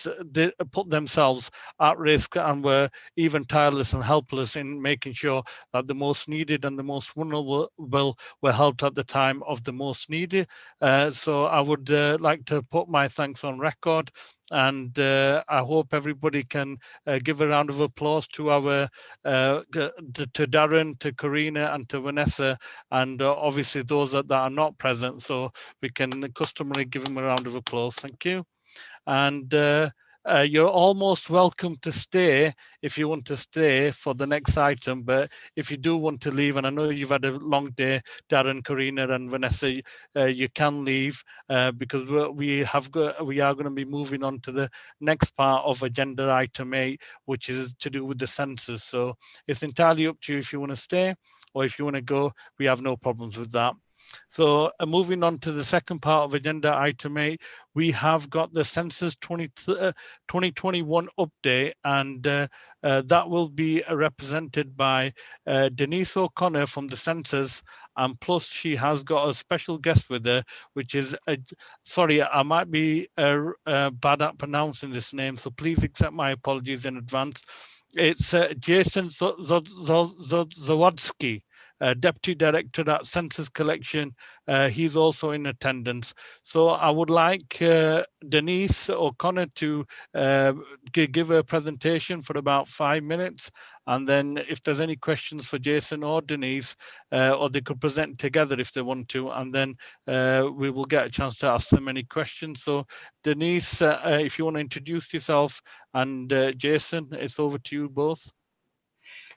put themselves at risk, and were even tireless and helpless in making sure that the most needed and the most vulnerable were helped at the time of the most needed. So I would like to put my thanks on record, and I hope everybody can give a round of applause to our to Darren, to Karina, and to Vanessa, and obviously those that are not present, so we can customarily give them a round of applause. Thank you. And you're almost welcome to stay if you want to stay for the next item, but if you do want to leave, and I know you've had a long day, Darren, Karina, and Vanessa, you can leave because we are going to be moving on to the next part of agenda item 8, which is to do with the census. So it's entirely up to you if you want to stay, or if you want to go. We have no problems with that. So moving on to the second part of agenda item 8, we have got the Census 2021 update, and that will be represented by Denise O'Connor from the Census, and plus she has got a special guest with her, which is, sorry, I might be bad at pronouncing this name, so please accept my apologies in advance. It's Jason Zawodzki, Deputy Director at Census Collection. He's also in attendance. So I would like Denise O'Connor to give a presentation for about 5 minutes. And then if there's any questions for Jason or Denise, or they could present together if they want to, and then we will get a chance to ask them any questions. So Denise, if you want to introduce yourself, and Jason, it's over to you both.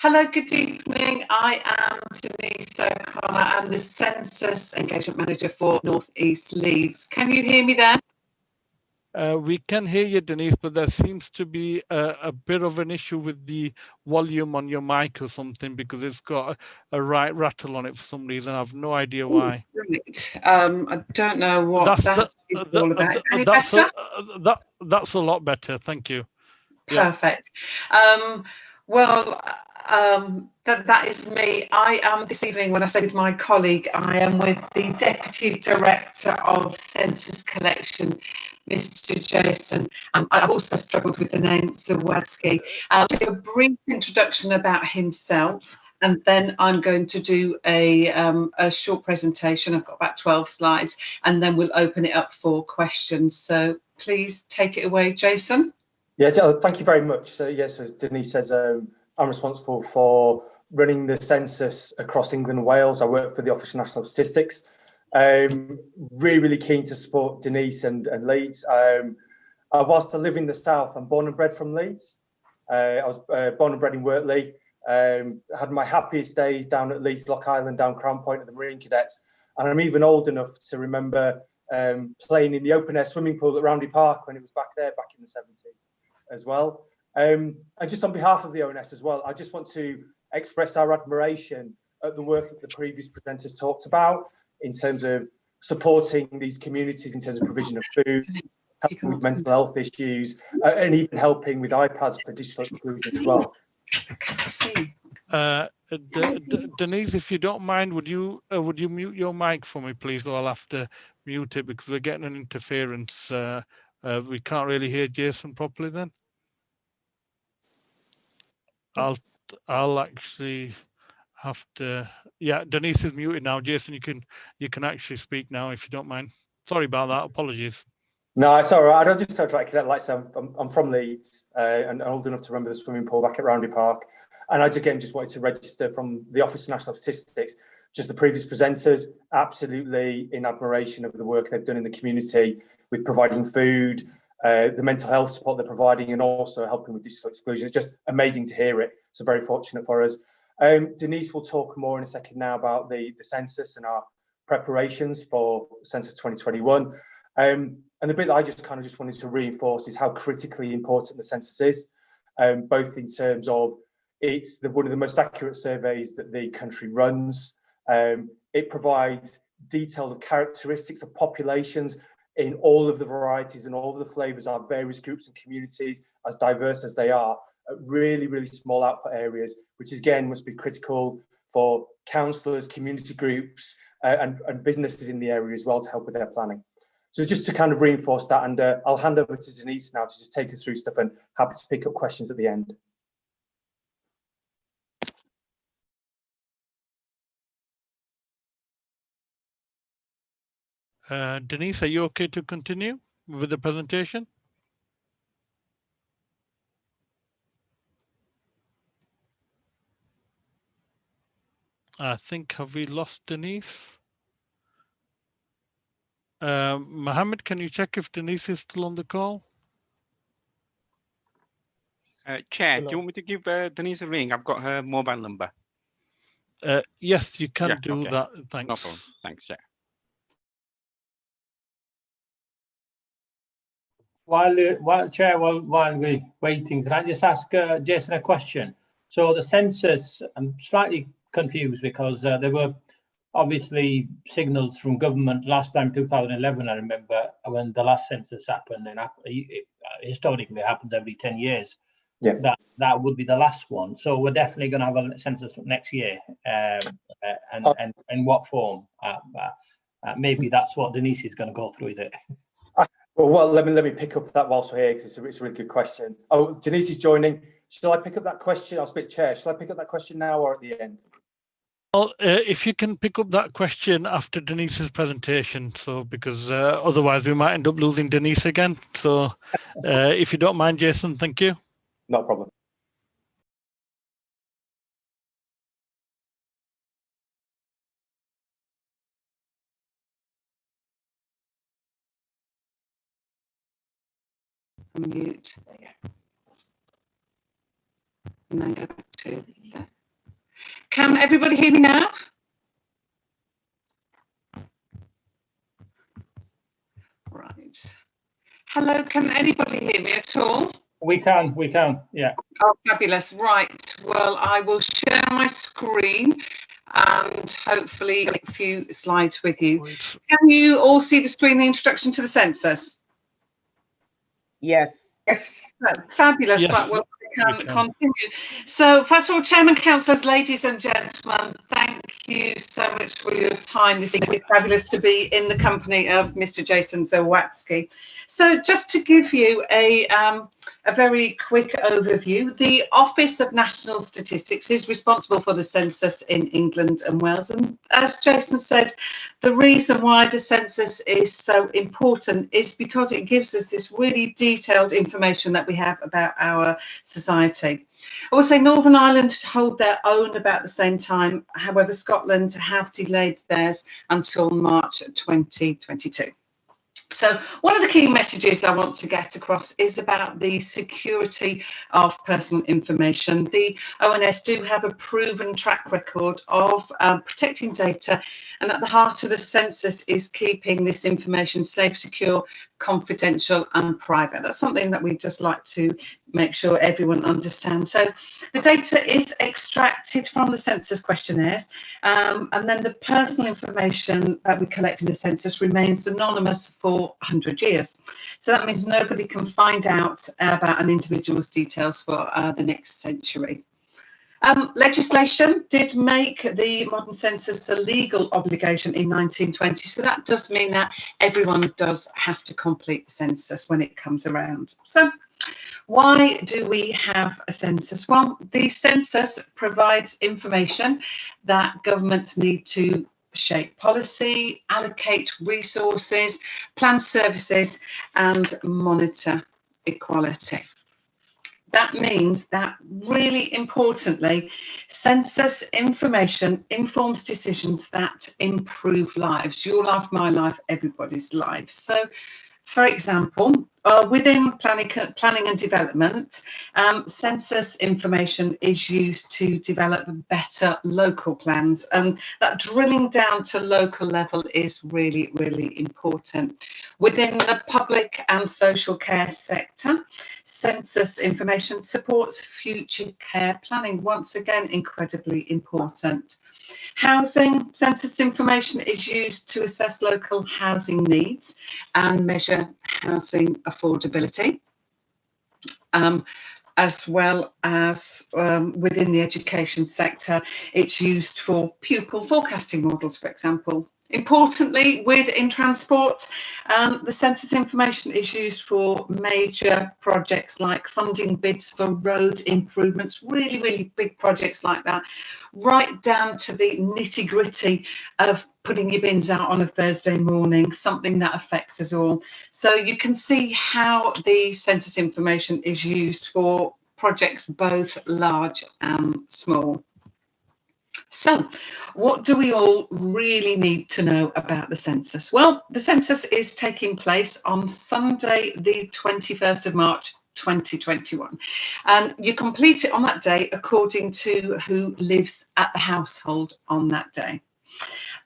Hello, good evening. I am Denise O'Connor. I'm the Census Engagement Manager for North East Leeds. Can you hear me there? We can hear you, Denise, but there seems to be a bit of an issue with the volume on your mic or something, because it's got a right rattle on it for some reason. I have no idea why. Right. I don't know what that is all about. Any better? That's a lot better. Thank you. Perfect. Well, that is me. I am this evening, when I say with my colleague, I am with the Deputy Director of Census Collection, Mr. Jason. I've also struggled with the name Zawadski. I'll do a brief introduction about himself, and then I'm going to do a short presentation. I've got about 12 slides, and then we'll open it up for questions. So please take it away, Jason. Yeah, thank you very much. So yes, as Denise says, I'm responsible for running the census across England and Wales. I work for the Office of National Statistics. Really keen to support Denise and Leeds. Whilst I live in the south, I'm born and bred from Leeds. I was born and bred in Wortley. Had my happiest days down at Leeds Lock Island, down Crown Point at the Marine Cadets. And I'm even old enough to remember playing in the open air swimming pool at Roundy Park when it was back there back in the 70s as well. And just on behalf of the ONS as well, I just want to express our admiration at the work that the previous presenters talked about in terms of supporting these communities in terms of provision of food, helping with mental health issues, and even helping with iPads for digital exclusion as well. Denise, if you don't mind, would you mute your mic for me, please? Or I'll have to mute it because we're getting an interference. We can't really hear Jason properly. Then I'll actually have to. Yeah, Denise is muted now. Jason, you can actually speak now if you don't mind. Sorry about that. Apologies. No, it's all right. I don't just like I said, I'm from Leeds and old enough to remember the swimming pool back at Roundy Park. And I again just wanted to register from the Office of National Statistics, just the previous presenters, absolutely in admiration of the work they've done in the community with providing food, the mental health support they're providing, and also helping with digital exclusion. It's just amazing to hear it. So very fortunate for us. Denise will talk more in a second now about the census and our preparations for Census 2021. And the bit that I just wanted to reinforce is how critically important the census is, both in terms of it's one of the most accurate surveys that the country runs. It provides detailed characteristics of populations in all of the varieties and all of the flavours of various groups and communities, as diverse as they are, at really small output areas, which again must be critical for councillors, community groups, and businesses in the area as well to help with their planning. So just to kind of reinforce that, and I'll hand over to Denise now to just take us through stuff, and happy to pick up questions at the end. Denise, are you okay to continue with the presentation? I think, have we lost Denise? Mohammed, can you check if Denise is still on the call? Chair, do you want me to give Denise a ring? I've got her mobile number. Yes, you can do that. Thanks. No problem. Thanks, Chair. While we're waiting, can I just ask Jason a question? So the census, I'm slightly confused because there were obviously signals from government last time, 2011, I remember, when the last census happened, and historically it happens every 10 years. Yeah. That would be the last one. So we're definitely going to have a census next year, and in what form? Maybe that's what Denise is going to go through, is it? Well, let me pick up that whilst we're here, because it's a really good question. Oh, Denise is joining. Shall I pick up that question? I'll speak chair. Shall I pick up that question now or at the end? Well, if you can pick up that question after Denise's presentation, so because otherwise we might end up losing Denise again. So if you don't mind, Jason, thank you. No problem. Unmute. And then go back to there. Can everybody hear me now? Right. Hello, can anybody hear me at all? We can, yeah. Oh, fabulous. Right. Well, I will share my screen and hopefully make a few slides with you. Can you all see the screen, the introduction to the census? Yes. Yes. Fabulous. Yes, Right, well, we we can can. continue. So, first of all, Chairman, Councillors, ladies and gentlemen, thank you so much for your time this evening. It's fabulous to be in the company of Mr. Jason Zawatsky. So, just to give you a very quick overview, the Office of National Statistics is responsible for the census in England and Wales. And as Jason said, the reason why the census is so important is because it gives us this really detailed information that we have about our society. I would say Northern Ireland hold their own about the same time. However, Scotland have delayed theirs until March 2022. So one of the key messages I want to get across is about the security of personal information. The ONS do have a proven track record of protecting data, and at the heart of the census is keeping this information safe, secure, confidential and private. That's something that we just like to make sure everyone understands. So the data is extracted from the census questionnaires, and then the personal information that we collect in the census remains anonymous for 100 years. So that means nobody can find out about an individual's details for the next century. Legislation did make the modern census a legal obligation in 1920, so that does mean that everyone does have to complete the census when it comes around. So why do we have a census? Well, the census provides information that governments need to shape policy, allocate resources, plan services and monitor equality. That means that, really importantly, census information informs decisions that improve lives. Your life, my life, everybody's life. So, for example, within planning and development, census information is used to develop better local plans, and that drilling down to local level is really, really important. Within the public and social care sector, census information supports future care planning, once again incredibly important. Housing, census information is used to assess local housing needs and measure housing affordability, as well as within the education sector, it's used for pupil forecasting models, for example. Importantly, within transport, the census information is used for major projects like funding bids for road improvements, really, really big projects like that, right down to the nitty-gritty of putting your bins out on a Thursday morning, something that affects us all. So you can see how the census information is used for projects both large and small. So, what do we all really need to know about the census? Well, the census is taking place on Sunday, the 21st of March, 2021. And you complete it on that day according to who lives at the household on that day.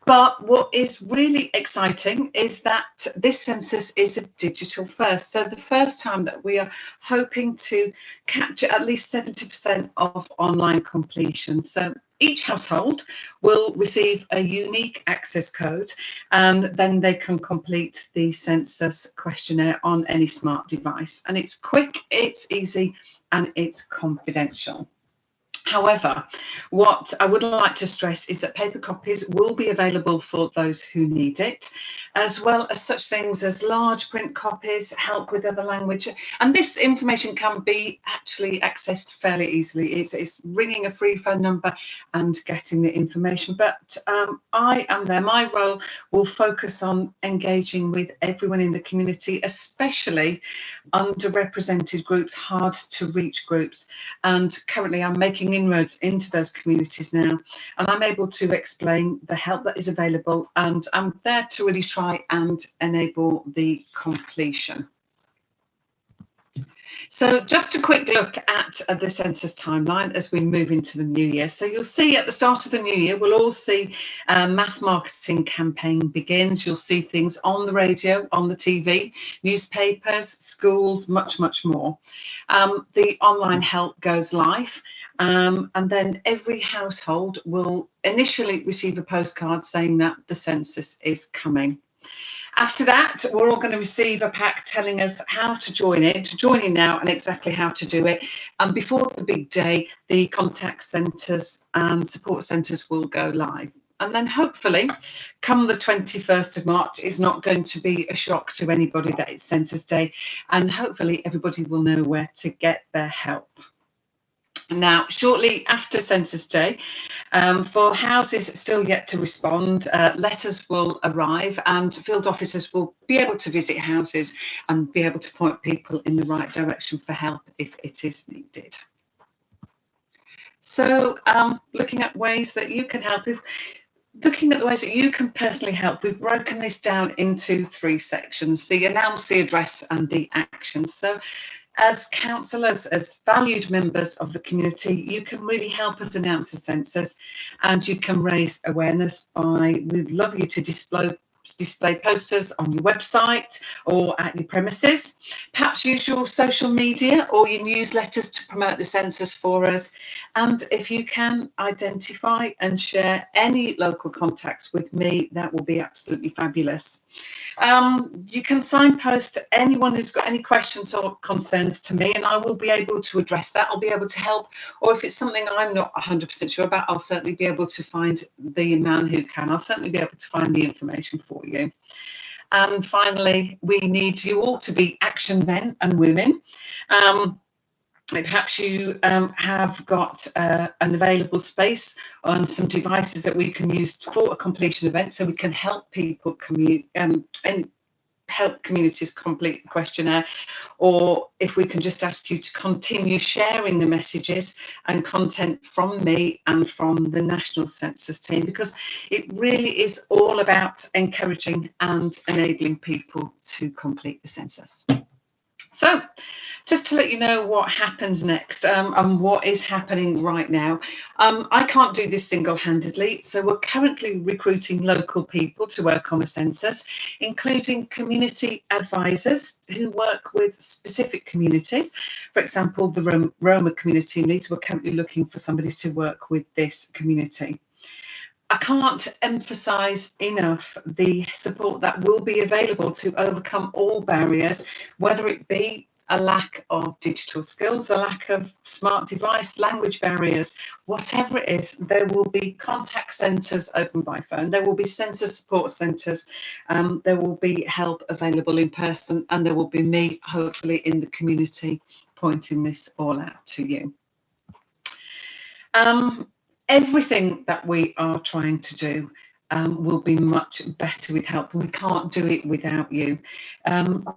But what is really exciting is that this census is a digital first. So the first time that we are hoping to capture at least 70% of online completion. So each household will receive a unique access code, and then they can complete the census questionnaire on any smart device. And it's quick, it's easy, and it's confidential. However, what I would like to stress is that paper copies will be available for those who need it, as well as such things as large print copies, help with other language. And this information can be actually accessed fairly easily. It's ringing a free phone number and getting the information. But I am there. My role will focus on engaging with everyone in the community, especially underrepresented groups, hard to reach groups. And currently I'm making inroads into those communities now, and I'm able to explain the help that is available, and I'm there to really try and enable the completion. So just a quick look at the census timeline as we move into the new year. So you'll see at the start of the new year, we'll all see mass marketing campaign begins. You'll see things on the radio, on the TV, newspapers, schools, much, much more. The online help goes live, and then every household will initially receive a postcard saying that the census is coming. After that, we're all going to receive a pack telling us how to join in now and exactly how to do it. And before the big day, the contact centres and support centres will go live. And then hopefully, come the 21st of March, it's not going to be a shock to anybody that it's Census Day. And hopefully everybody will know where to get their help. Now, shortly after Census Day, for houses still yet to respond, letters will arrive and field officers will be able to visit houses and be able to point people in the right direction for help if it is needed. So looking at ways that you can help, looking at the ways that you can personally help, we've broken this down into 3 sections: the announce, the address and the actions. So as councillors, as valued members of the community, you can really help us announce the census, and you can raise awareness by, we'd love you to display posters on your website or at your premises. Perhaps use your social media or your newsletters to promote the census for us. And if you can identify and share any local contacts with me, that will be absolutely fabulous. You can signpost anyone who's got any questions or concerns to me, and I will be able to address that. I'll be able to help, or if it's something I'm not 100% sure about, I'll certainly be able to find the man who can. I'll certainly be able to find the information for you. And finally, we need you all to be action men and women. Perhaps you have got an available space on some devices that we can use for a completion event, so we can help people and help communities complete the questionnaire, or if we can just ask you to continue sharing the messages and content from me and from the National Census team, because it really is all about encouraging and enabling people to complete the census. So just to let you know what happens next and what is happening right now. I can't do this single-handedly, so we're currently recruiting local people to work on the census, including community advisors who work with specific communities. For example, the Roma community in Leeds, we're currently looking for somebody to work with this community. I can't emphasise enough the support that will be available to overcome all barriers, whether it be a lack of digital skills, a lack of smart device, language barriers, whatever it is. There will be contact centres open by phone, there will be census support centres, there will be help available in person, and there will be me, hopefully, in the community pointing this all out to you. Everything that we are trying to do will be much better with help, and we can't do it without you.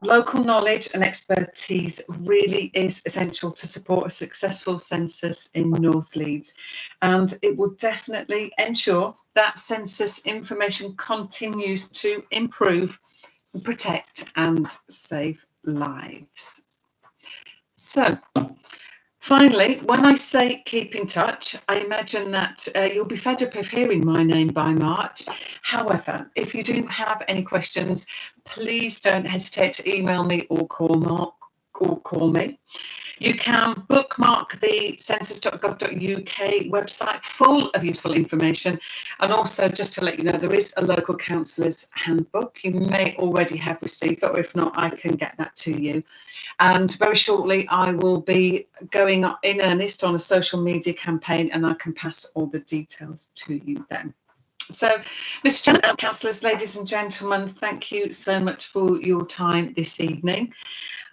Local knowledge and expertise really is essential to support a successful census in North Leeds, and it will definitely ensure that census information continues to improve, protect and save lives. So, finally, when I say keep in touch, I imagine that you'll be fed up of hearing my name by March. However, if you do have any questions, please don't hesitate to email me or call me. You can bookmark the census.gov.uk website full of useful information. And also, just to let you know, there is a local councillor's handbook. You may already have received it, or if not, I can get that to you. And very shortly, I will be going in earnest on a social media campaign, and I can pass all the details to you then. So, Mr. Chairman, councillors, ladies and gentlemen, thank you so much for your time this evening.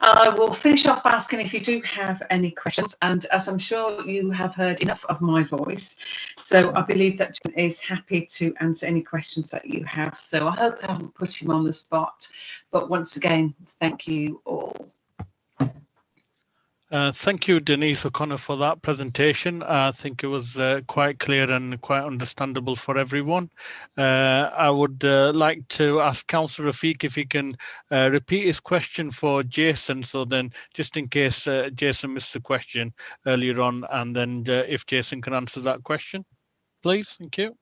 I will finish off by asking if you do have any questions, and as I'm sure you have heard enough of my voice, so I believe that John is happy to answer any questions that you have. So I hope I haven't put him on the spot, but once again, thank you all. Thank you, Denise O'Connor, for that presentation. I think it was quite clear and quite understandable for everyone. I would like to ask Councillor Rafiq if he can repeat his question for Jason, so then just in case Jason missed the question earlier on, and then if Jason can answer that question, please. Thank you.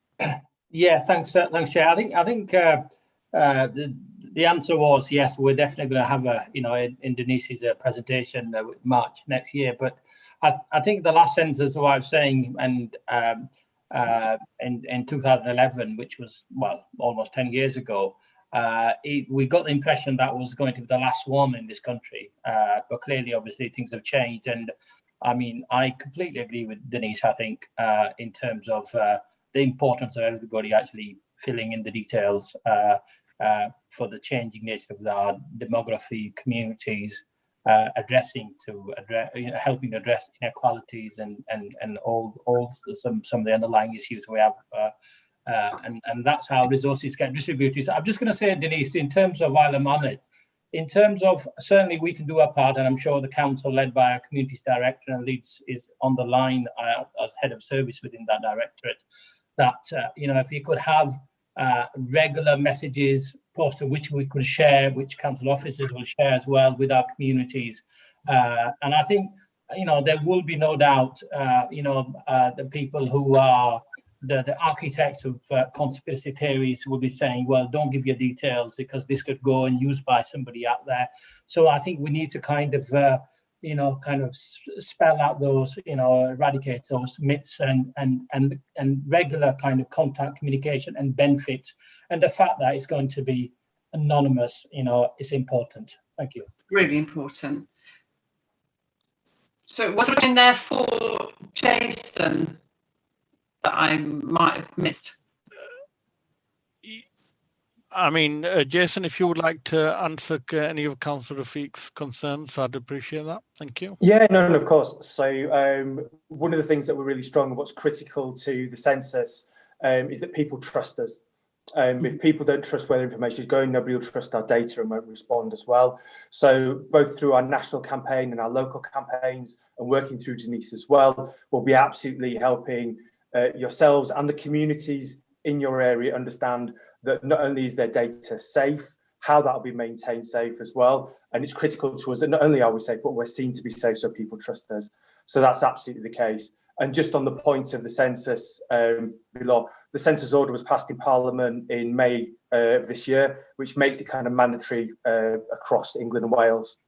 Yeah, thanks, Chair. I think the answer was yes. We're definitely going to have a, in Denise's presentation March next year. But I think the last census, what I was saying, and in 2011, which was almost 10 years ago, we got the impression that was going to be the last one in this country. But clearly, obviously, things have changed, and I mean, I completely agree with Denise. I think in terms of the importance of everybody actually filling in the details for the changing nature of our demography, communities, helping address inequalities and all some of the underlying issues we have, and that's how resources get distributed. So I'm just going to say, Denise, in terms of while I'm on it, in terms of certainly we can do our part, and I'm sure the council led by our communities director and Leeds is on the line as head of service within that directorate, that if you could have regular messages posted which we could share, which council officers will share as well with our communities, and I think there will be no doubt the people who are the architects of conspiracy theories will be saying, well, don't give your details because this could go and used by somebody out there. So I think we need to kind of spell out those, eradicate those myths and regular kind of contact, communication and benefits. And the fact that it's going to be anonymous, is important. Thank you. Really important. So was there in there for Jason that I might have missed? I mean, Jason, if you would like to answer any of Councillor Rafiq's concerns, I'd appreciate that. Thank you. Yeah, no, of course. So one of the things that we're really strong and what's critical to the census is that people trust us. If people don't trust where the information is going, nobody will trust our data and won't respond as well. So both through our national campaign and our local campaigns and working through Denise as well, we'll be absolutely helping yourselves and the communities in your area understand that not only is their data safe, how that will be maintained safe as well. And it's critical to us that not only are we safe, but we're seen to be safe so people trust us. So that's absolutely the case. And just on the point of the census law, the census order was passed in Parliament in May of this year, which makes it kind of mandatory across England and Wales.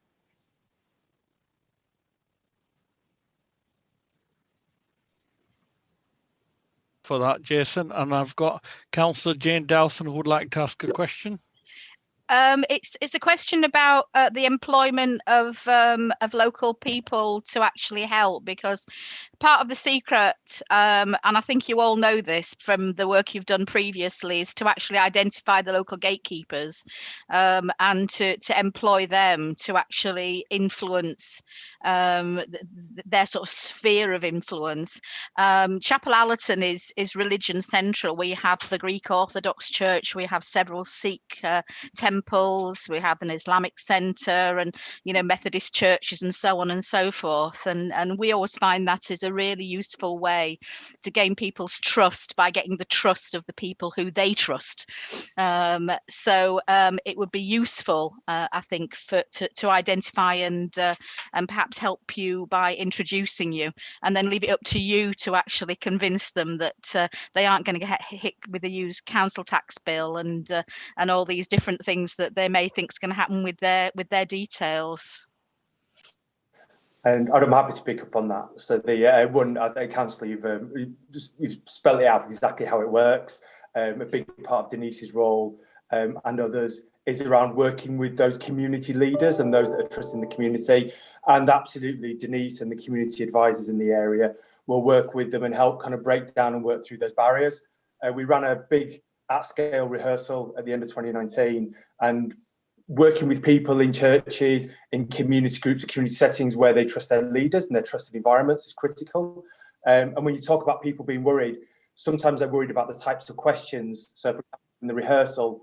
For that, Jason, and I've got Councillor Jane Dowson who would like to ask a question. It's a question about the employment of local people to actually help, because part of the secret, and I think you all know this from the work you've done previously, is to actually identify the local gatekeepers and to employ them to actually influence their sort of sphere of influence. Chapel Allerton is religion central. We have the Greek Orthodox Church, we have several Sikh temples, we have an Islamic centre, and Methodist churches and so on and so forth, and we always find that is a really useful way to gain people's trust by getting the trust of the people who they trust. So it would be useful, I think, to identify and perhaps help you by introducing you, and then leave it up to you to actually convince them that they aren't going to get hit with a used council tax bill and all these different things that they may think is going to happen with their details. And I'm happy to pick up on that. So the one, Councillor, you've spelled it out exactly how it works. A big part of Denise's role and others is around working with those community leaders and those that are trusting the community. And absolutely, Denise and the community advisors in the area will work with them and help kind of break down and work through those barriers. We ran a big at-scale rehearsal at the end of 2019, and working with people in churches, in community groups, community settings where they trust their leaders and their trusted environments is critical. And when you talk about people being worried, sometimes they're worried about the types of questions. So for example, in the rehearsal,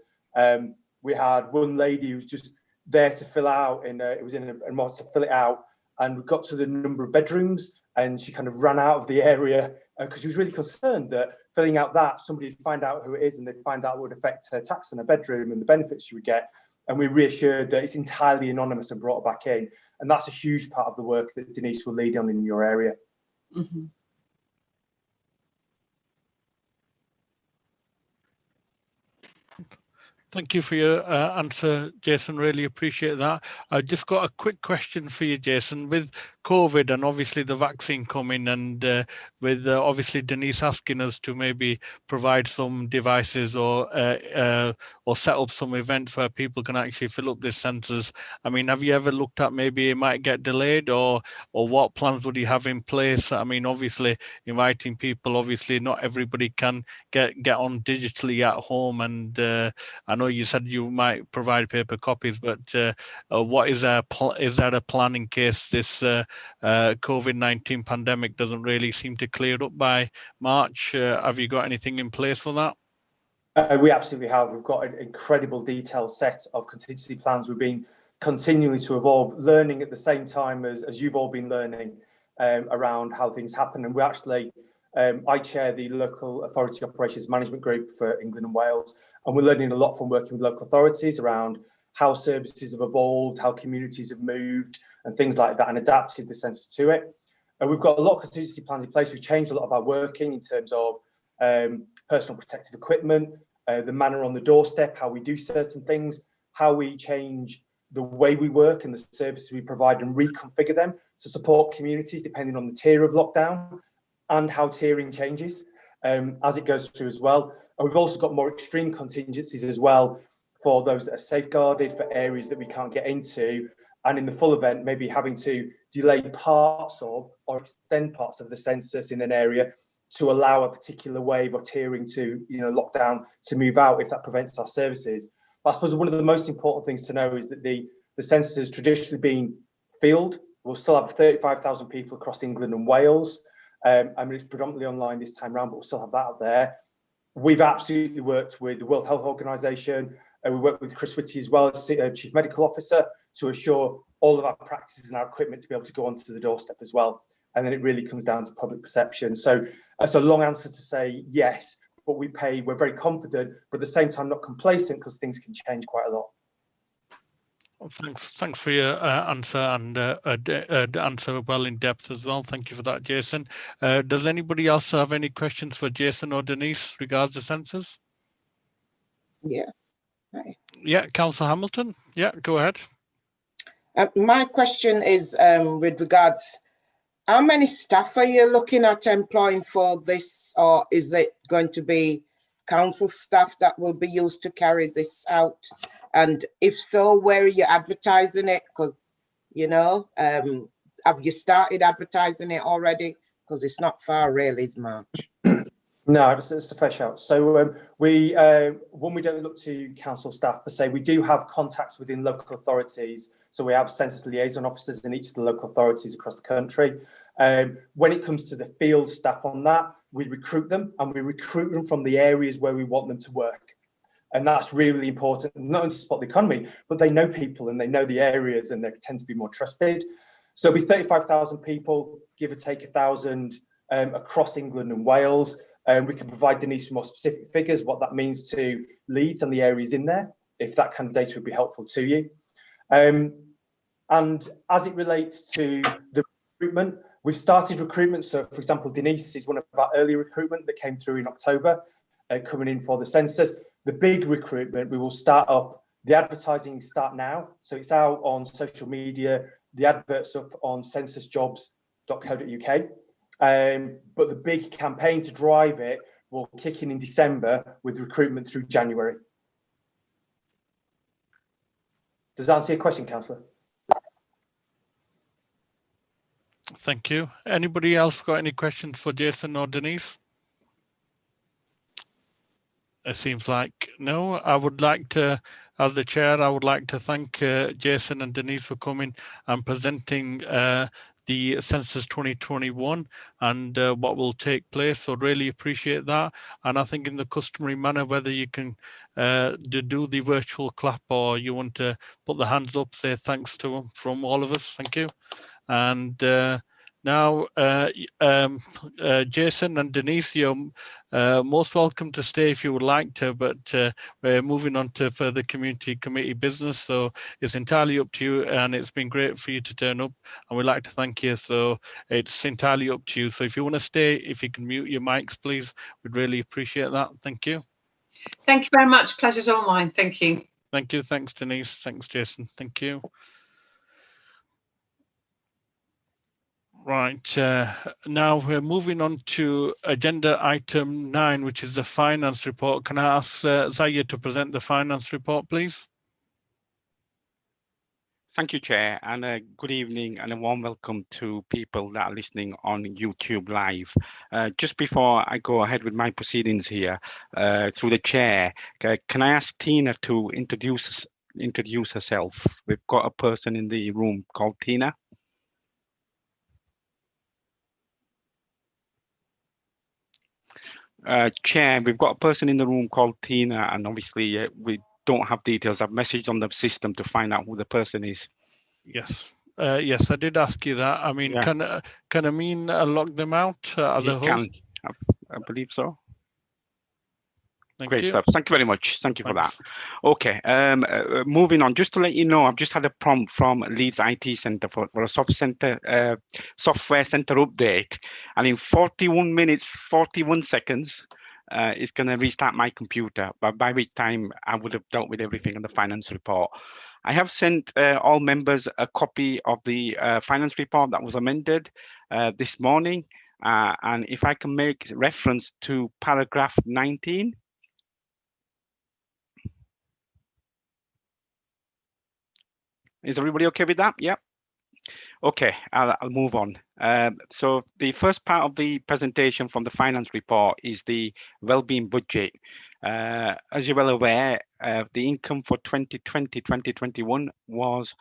we had one lady who was just there to fill out, it was in a to fill it out and we got to the number of bedrooms, and she kind of ran out of the area because she was really concerned that filling out that somebody would find out who it is, and they'd find out it would affect her tax on her bedroom and the benefits she would get. And we reassured that it's entirely anonymous and brought her back in. And that's a huge part of the work that Denise will lead on in your area. Mm-hmm. Thank you for your answer, Jason. Really appreciate that. I just got a quick question for you, Jason. With COVID and obviously the vaccine coming, and with obviously Denise asking us to maybe provide some devices or set up some events where people can actually fill up this census. I mean, have you ever looked at maybe it might get delayed, or what plans would you have in place? I mean, obviously inviting people. Obviously, not everybody can get on digitally at home, and I know you said you might provide paper copies, but what is there a plan in case this COVID-19 pandemic doesn't really seem to clear up by March? Have you got anything in place for that? We absolutely have. We've got an incredible detailed set of contingency plans. We've been continuing to evolve, learning at the same time as you've all been learning around how things happen. And we actually, I chair the Local Authority Operations Management Group for England and Wales, and we're learning a lot from working with local authorities around how services have evolved, how communities have moved, and things like that, and adapted the census to it. And we've got a lot of contingency plans in place. We've changed a lot of our working in terms of personal protective equipment, the manner on the doorstep, how we do certain things, how we change the way we work and the services we provide and reconfigure them to support communities depending on the tier of lockdown, and how tiering changes as it goes through as well. And we've also got more extreme contingencies as well for those that are safeguarded, for areas that we can't get into, and in the full event, maybe having to delay parts of or extend parts of the census in an area to allow a particular wave or tiering to, lockdown to move out if that prevents our services. But I suppose one of the most important things to know is that the census has traditionally been field. We'll still have 35,000 people across England and Wales. I mean, it's predominantly online this time around, but we'll still have that out there. We've absolutely worked with the World Health Organization, and we work with Chris Whitty as well as Chief Medical Officer to assure all of our practices and our equipment to be able to go onto the doorstep as well. And then it really comes down to public perception. So that's a long answer to say yes, but we're very confident, but at the same time not complacent, because things can change quite a lot. Thanks for your answer, and answer well in depth as well. Thank you for that, Jason. Does anybody else have any questions for Jason or Denise regards the census? Yeah. Hi. Yeah, Councillor Hamilton. Yeah, go ahead. My question is with regards, how many staff are you looking at employing for this, or is it going to be council staff that will be used to carry this out? And if so, where are you advertising it? Because, have you started advertising it already? Because it's not far really, is March. No, it's a fair shout. So when we don't look to council staff per se, we do have contacts within local authorities. So we have census liaison officers in each of the local authorities across the country. When it comes to the field staff on that, we recruit them, and we recruit them from the areas where we want them to work. And that's really important, not only to support the economy, but they know people and they know the areas, and they tend to be more trusted. So it'll be 35,000 people, give or take 1,000 across England and Wales. We can provide Denise with more specific figures, what that means to Leeds and the areas in there, if that kind of data would be helpful to you. And as it relates to the recruitment, we've started recruitment. So, for example, Denise is one of our early recruitment that came through in October, coming in for the census. The big recruitment, we will start up. The advertising start now. So it's out on social media. The advert's up on censusjobs.co.uk. But the big campaign to drive it will kick in December with recruitment through January. Does that answer your question, Councillor? Thank you. Anybody else got any questions for Jason or Denise? It seems like no. I would like to, as the chair, I would like to thank Jason and Denise for coming and presenting the Census 2021 and what will take place. So really appreciate that. And I think in the customary manner, whether you can do the virtual clap or you want to put the hands up, say thanks to them from all of us. Thank you. And now, Jason and Denise, you're most welcome to stay if you would like to, but we're moving on to further community committee business. So it's entirely up to you, and it's been great for you to turn up, and we'd like to thank you. So it's entirely up to you. So if you want to stay, if you can mute your mics, please, we'd really appreciate that. Thank you. Thank you very much. Pleasure's all mine. Thank you. Thank you. Thanks, Denise. Thanks, Jason. Thank you. Right, now we're moving on to agenda item 9, which is the finance report. Can I ask Zaya to present the finance report, please? Thank you, Chair, and good evening and a warm welcome to people that are listening on YouTube Live. Just before I go ahead with my proceedings here, through the Chair, can I ask Tina to introduce herself? We've got a person in the room called Tina. Chair, we've got a person in the room called Tina, and obviously we don't have details. I've messaged on the system to find out who the person is. Yes, yes, I did ask you that. I mean, Yeah. can Amin log them out as a host? I believe so. Thank Great you. stuff. Thank you very much. Thank you for that. Thanks. Okay, moving on. Just to let you know, I've just had a prompt from Leeds IT Centre for a software center update, and in 41 minutes, 41 seconds, it's going to restart my computer, but by which time I would have dealt with everything in the finance report. I have sent all members a copy of the finance report that was amended this morning, and if I can make reference to paragraph 19. Is everybody okay with that? Yeah. Okay, I'll move on. So the first part of the presentation from the finance report is the wellbeing budget. As you're well aware, the income for 2020-2021 was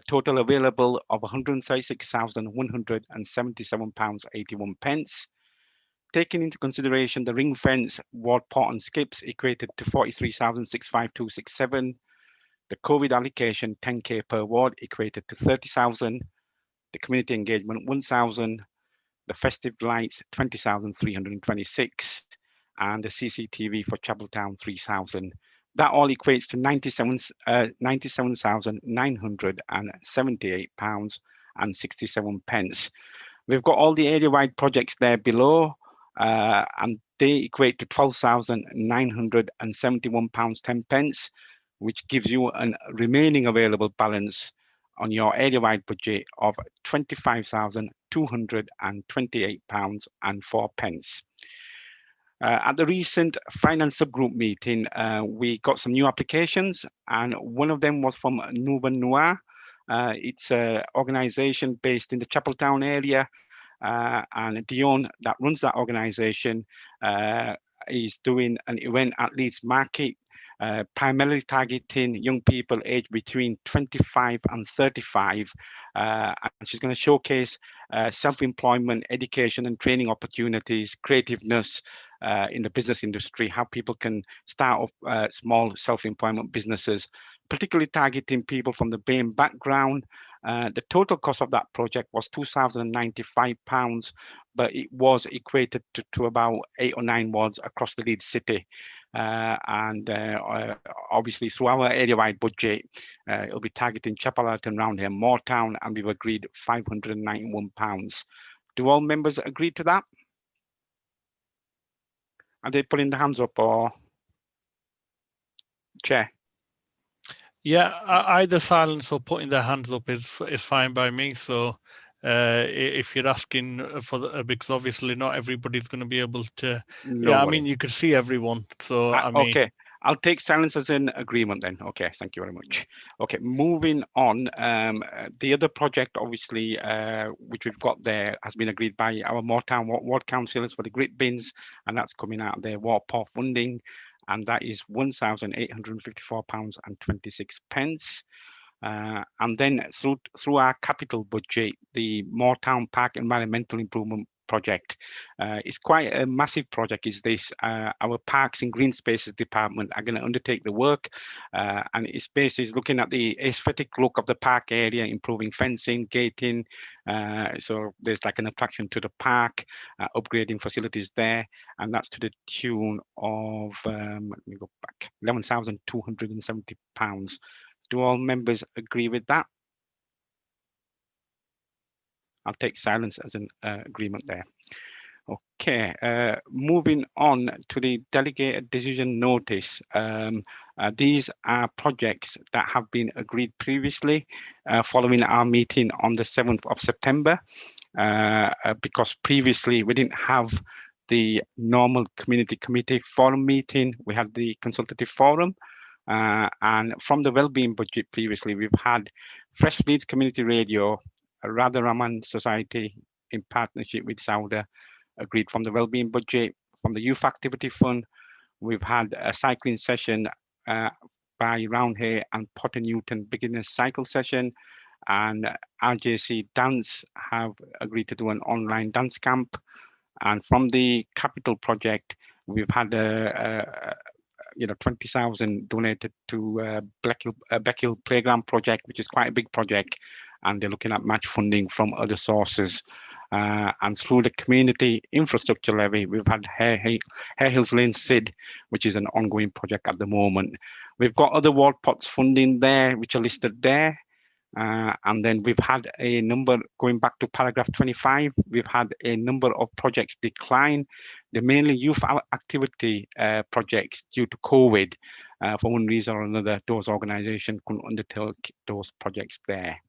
total available of £136,177.81. Taking into consideration the ring fence, ward pot and skips equated to 43,652.67. The COVID allocation 10k per ward equated to 30,000. The community engagement 1,000. The festive lights 20,326, and the CCTV for Chapeltown 3,000. That all equates to £97,978.67. We've got all the area-wide projects there below, and they equate to £12,971.10, which gives you a remaining available balance on your area-wide budget of £25,228.04. At the recent finance subgroup meeting, we got some new applications, and one of them was from Nouven Noir. It's an organisation based in the Chapeltown area, and Dion, that runs that organisation, is doing an event at Leeds Market, primarily targeting young people aged between 25 and 35. And she's going to showcase self-employment, education and training opportunities, creativeness in the business industry, how people can start off small self-employment businesses, particularly targeting people from the BAME background. The total cost of that project was £2,095, but it was equated to about 8 or 9 wards across the Leeds city. Obviously through our area-wide budget, it'll be targeting Chapel Allerton, Roundhay and Moortown, and we've agreed £591. Do all members agree to that? Are they putting their hands up, or Chair? Yeah, either silence or putting their hands up is fine by me. So if you're asking for because obviously not everybody's going to be able to. No yeah, worries. I mean you could see everyone. So I mean. Okay, I'll take silence as an agreement then. Okay, thank you very much. Okay, moving on. The other project, obviously, which we've got there, has been agreed by our Moortown ward councillors for the grit bins, and that's coming out of their ward pot funding, and that is £1,854.26. And then through our capital budget, the Moortown Park Environmental Improvement project. It's quite a massive project, is this. Our Parks and Green Spaces Department are going to undertake the work, and it's basically looking at the aesthetic look of the park area, improving fencing, gating, so there's like an attraction to the park, upgrading facilities there, and that's to the tune of, let me go back, £11,270. Do all members agree with that? I'll take silence as an agreement there. Okay, moving on to the delegated decision notice. These are projects that have been agreed previously following our meeting on the 7th of September, because previously we didn't have the normal community committee forum meeting. We had the consultative forum, and from the wellbeing budget previously, we've had Fresh Leeds Community Radio, Radha Raman Society in partnership with Sauda, agreed from the wellbeing budget. From the youth activity fund, we've had a cycling session by Roundhay and Potter Newton beginners cycle session, and RJC Dance have agreed to do an online dance camp. And from the capital project, we've had 20,000 donated to Beckhill Playground project, which is quite a big project, and they're looking at match funding from other sources. And through the community infrastructure levy, we've had Hare Hills Lane SID, which is an ongoing project at the moment. We've got other ward pots funding there, which are listed there. And then we've had a number, going back to paragraph 25, we've had a number of projects decline. They're mainly youth activity projects due to COVID. For one reason or another, those organisations couldn't undertake those projects there.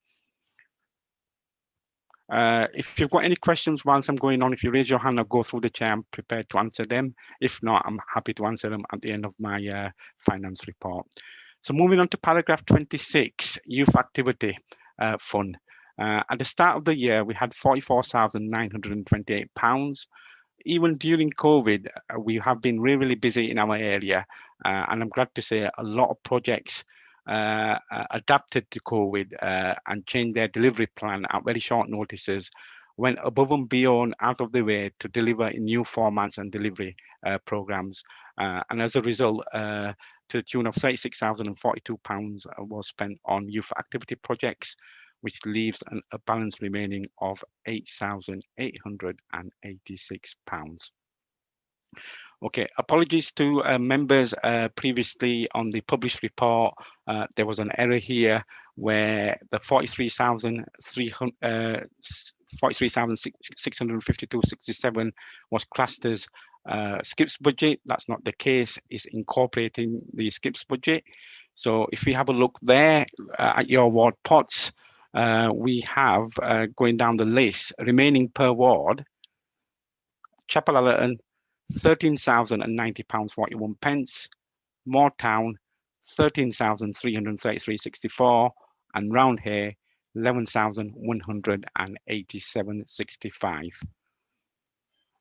If you've got any questions whilst I'm going on, if you raise your hand, I'll go through the chair. I'm prepared to answer them. If not, I'm happy to answer them at the end of my finance report. So moving on to paragraph 26, youth activity fund. At the start of the year, we had £44,928. Even during COVID, we have been really busy in our area. And I'm glad to say a lot of projects adapted to COVID and changed their delivery plan at very short notices, went above and beyond, out of the way to deliver in new formats and delivery programs. And as a result, to the tune of £36,042 was spent on youth activity projects, which leaves a balance remaining of £8,886. Okay, apologies to members previously on the published report. There was an error here where the 43,652.67 was classed as SCIP's budget. That's not the case. It's incorporating the SCIP's budget. So if we have a look there at your ward pots, we have going down the list, remaining per ward, Chapel Allerton, £13,090.41, Moortown, £13,333.64, and Roundhay, £11,187.65.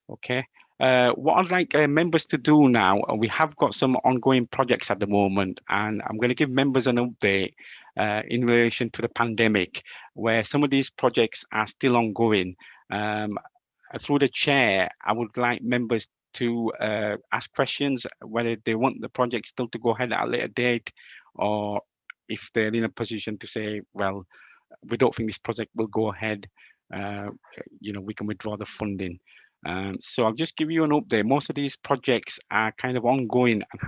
Okay. What I'd like members to do now, we have got some ongoing projects at the moment, and I'm going to give members an update in relation to the pandemic, where some of these projects are still ongoing. Through the chair, I would like members to ask questions whether they want the project still to go ahead at a later date, or if they're in a position to say, well, we don't think this project will go ahead, we can withdraw the funding. So I'll just give you an update. Most of these projects are kind of ongoing and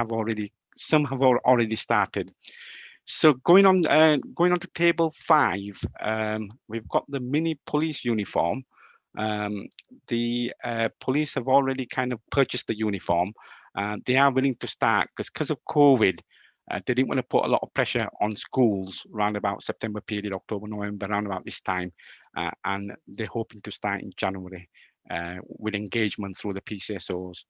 some have already started. So going on to table 5, we've got the mini police uniform. The police have already kind of purchased the uniform. They are willing to start because of COVID. They didn't want to put a lot of pressure on schools around about September period, October, November, around about this time. And they're hoping to start in January with engagement through the PCSOs.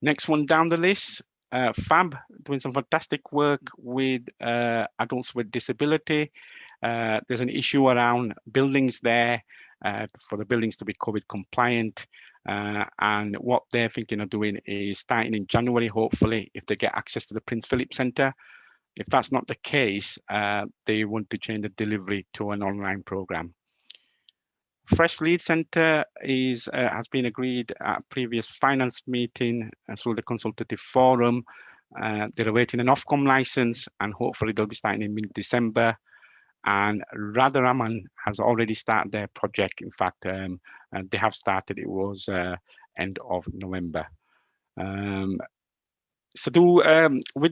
Next one down the list, FAB, doing some fantastic work with adults with disability. There's an issue around buildings there for the buildings to be COVID compliant. And what they're thinking of doing is starting in January, hopefully, if they get access to the Prince Philip Centre. If that's not the case, they want to change the delivery to an online program. Fresh Leeds Centre is has been agreed at a previous finance meeting through the consultative forum. They're awaiting an Ofcom licence and hopefully they'll be starting in mid-December. And Radharaman has already started their project. In fact, and they have started, it was end of November. With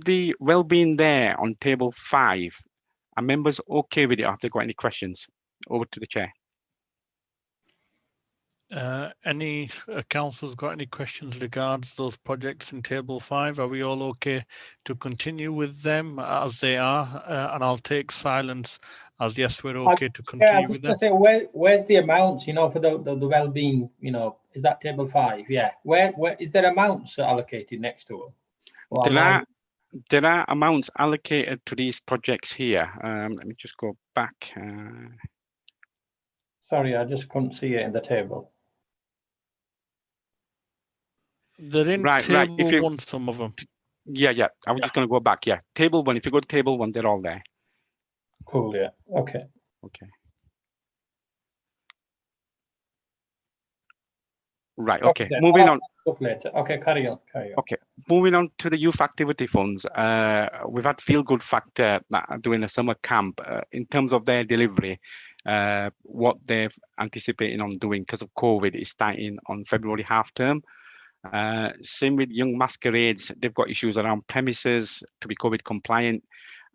the well-being there on table 5, are members okay with it? Have they got any questions? Over to the chair. Any councillors got any questions regards those projects in table 5? Are we all okay to continue with them as they are? And I'll take silence as yes, we're okay to continue with them. Say, where's the amounts, for the well-being, is that table 5? Yeah. Where is there amounts allocated next to them? There are amounts allocated to these projects here. Let me just go back. Sorry, I just couldn't see it in the table. They're in table 1, some of them. Yeah. I was just going to go back. Yeah, table 1. If you go to table 1, they're all there. Cool. Yeah. Okay. Right. Okay. Moving on. Look later. Okay. Carry on. Okay. Moving on to the youth activity funds. We've had Feel Good Factor doing a summer camp. In terms of their delivery, what they're anticipating on doing because of COVID is starting on February half term. Same with Young Masquerades. They've got issues around premises to be COVID compliant,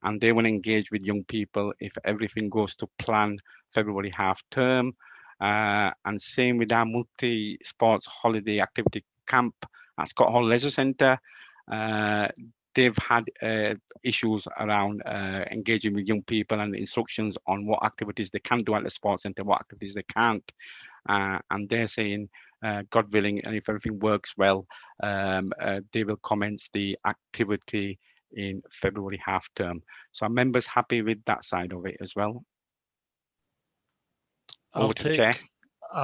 and they want to engage with young people if everything goes to plan February half term. And same with our multi-sports holiday activity camp at Scott Hall Leisure Centre. They've had issues around engaging with young people and instructions on what activities they can do at the sports centre, what activities they can't. And they're saying, God willing, and if everything works well, they will commence the activity in February half term. So are members happy with that side of it as well? I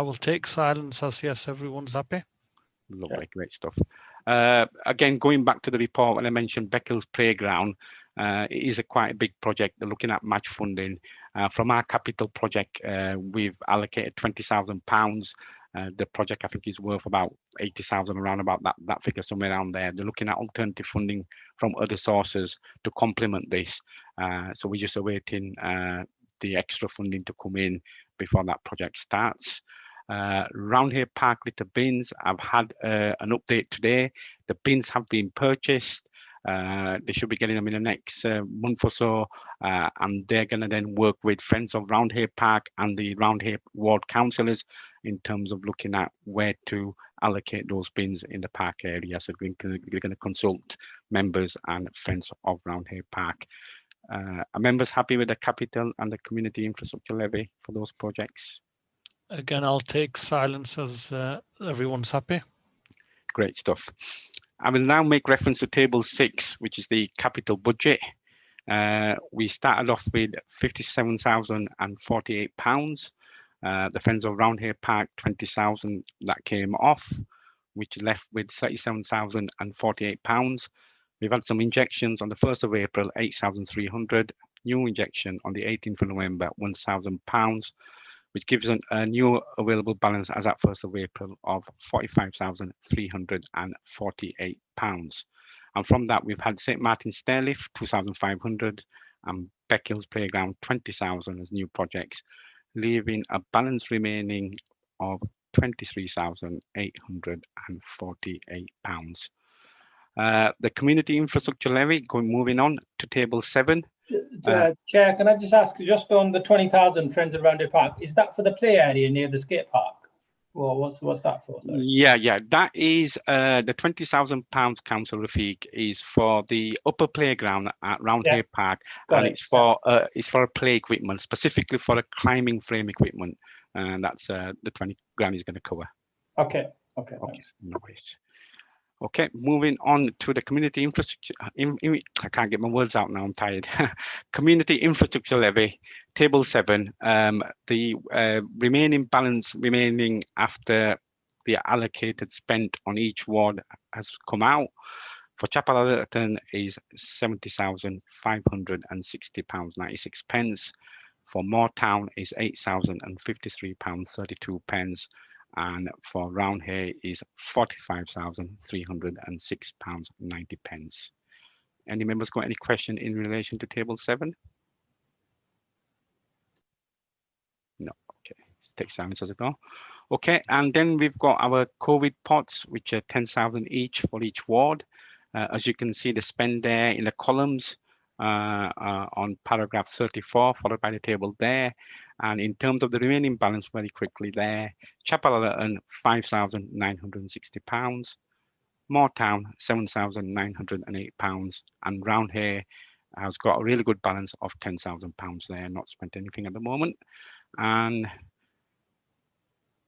will take silence as yes, everyone's happy. Lovely, great stuff. Again, going back to the report, when I mentioned Beckles Playground, it is quite a big project. They're looking at match funding. From our capital project, we've allocated £20,000. The project, I think, is worth about 80,000, around about that figure, somewhere around there. They're looking at alternative funding from other sources to complement this. So we're just awaiting the extra funding to come in before that project starts. Roundhay Park litter bins, I've had an update today. The bins have been purchased. They should be getting them in the next month or so, and they're going to then work with Friends of Roundhay Park and the Roundhay ward councillors in terms of looking at where to allocate those bins in the park area. So they're going to consult members and Friends of Roundhay Park. Are members happy with the capital and the community infrastructure levy for those projects? Again, I'll take silence as everyone's happy. Great stuff. I will now make reference to table 6, which is the capital budget. We started off with £57,048. The Friends of Roundhay Park, 20,000 that came off, which left with £37,048. We've had some injections on the 1st of April, 8,300. New injection on the 18th of November, £1,000, which gives a new available balance as at 1st of April of £45,348. And from that, we've had St Martin's Stairlift, 2,500, and Beckles Playground, 20,000 as new projects, leaving a balance remaining of £23,848. The community infrastructure levy, moving on to table 7. Chair, can I just ask, just on the 20,000 Friends of Roundhay Park, is that for the play area near the skate park? Well, what's that for? Sorry. Yeah, that is the £20,000 council Rafiq is for the upper playground at Roundhay Park, and it's for a play equipment, specifically for a climbing frame equipment, and that's the 20 grand is going to cover. Okay, thanks. No worries. Okay, moving on to the community infrastructure. I can't get my words out now, I'm tired. Community infrastructure levy, table 7. The remaining balance remaining after the allocated spent on each ward has come out. For Chapel Allerton is £70,560.96. For Moortown is £8,053.32, and for Roundhay is £45,306.90. Any members got any question in relation to table 7? No, okay, take silence as I go. Okay, and then we've got our COVID pots, which are 10,000 each for each ward. As you can see, the spend there in the columns on paragraph 34, followed by the table there. And in terms of the remaining balance, very quickly there, Chapel Allerton, £5,960, Moortown, £7,908, and Roundhay has got a really good balance of £10,000 there, not spent anything at the moment. And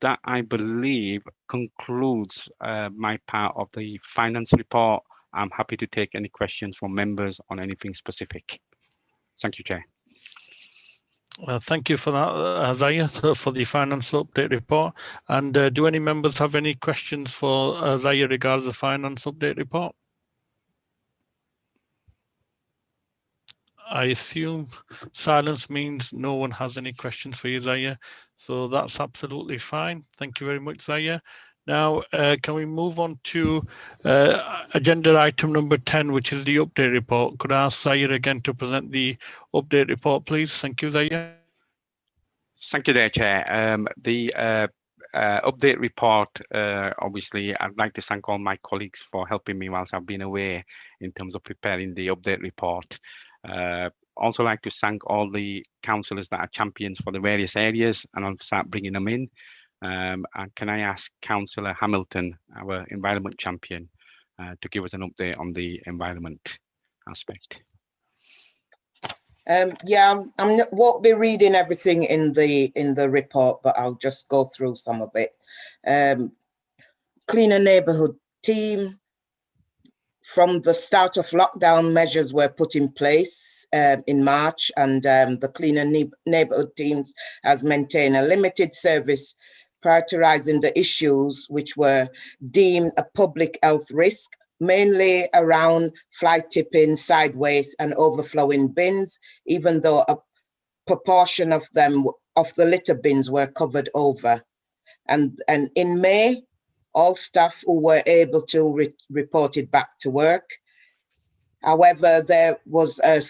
that, I believe, concludes my part of the finance report. I'm happy to take any questions from members on anything specific. Thank you, Chair. Thank you for that, Zaya, for the finance update report. And do any members have any questions for Zaya regarding the finance update report? I assume silence means no one has any questions for you, Zaya. So that's absolutely fine. Thank you very much, Zaya. Now, can we move on to agenda item number 10, which is the update report? Could I ask Zaya again to present the update report, please? Thank you, Zaya. Thank you there, Chair. The update report, obviously, I'd like to thank all my colleagues for helping me whilst I've been away in terms of preparing the update report. Also like to thank all the councillors that are champions for the various areas, and I'll start bringing them in. And can I ask Councillor Hamilton, our environment champion, to give us an update on the environment aspect? Yeah, I won't be reading everything in the report, but I'll just go through some of it. Cleaner Neighbourhood team. From the start of lockdown, measures were put in place in March, and the Cleaner Neighbourhood teams has maintained a limited service, prioritising the issues which were deemed a public health risk, mainly around fly tipping, sideways and overflowing bins, even though a proportion of them, of the litter bins, were covered over. And in May, all staff who were able to reported back to work. However, there was a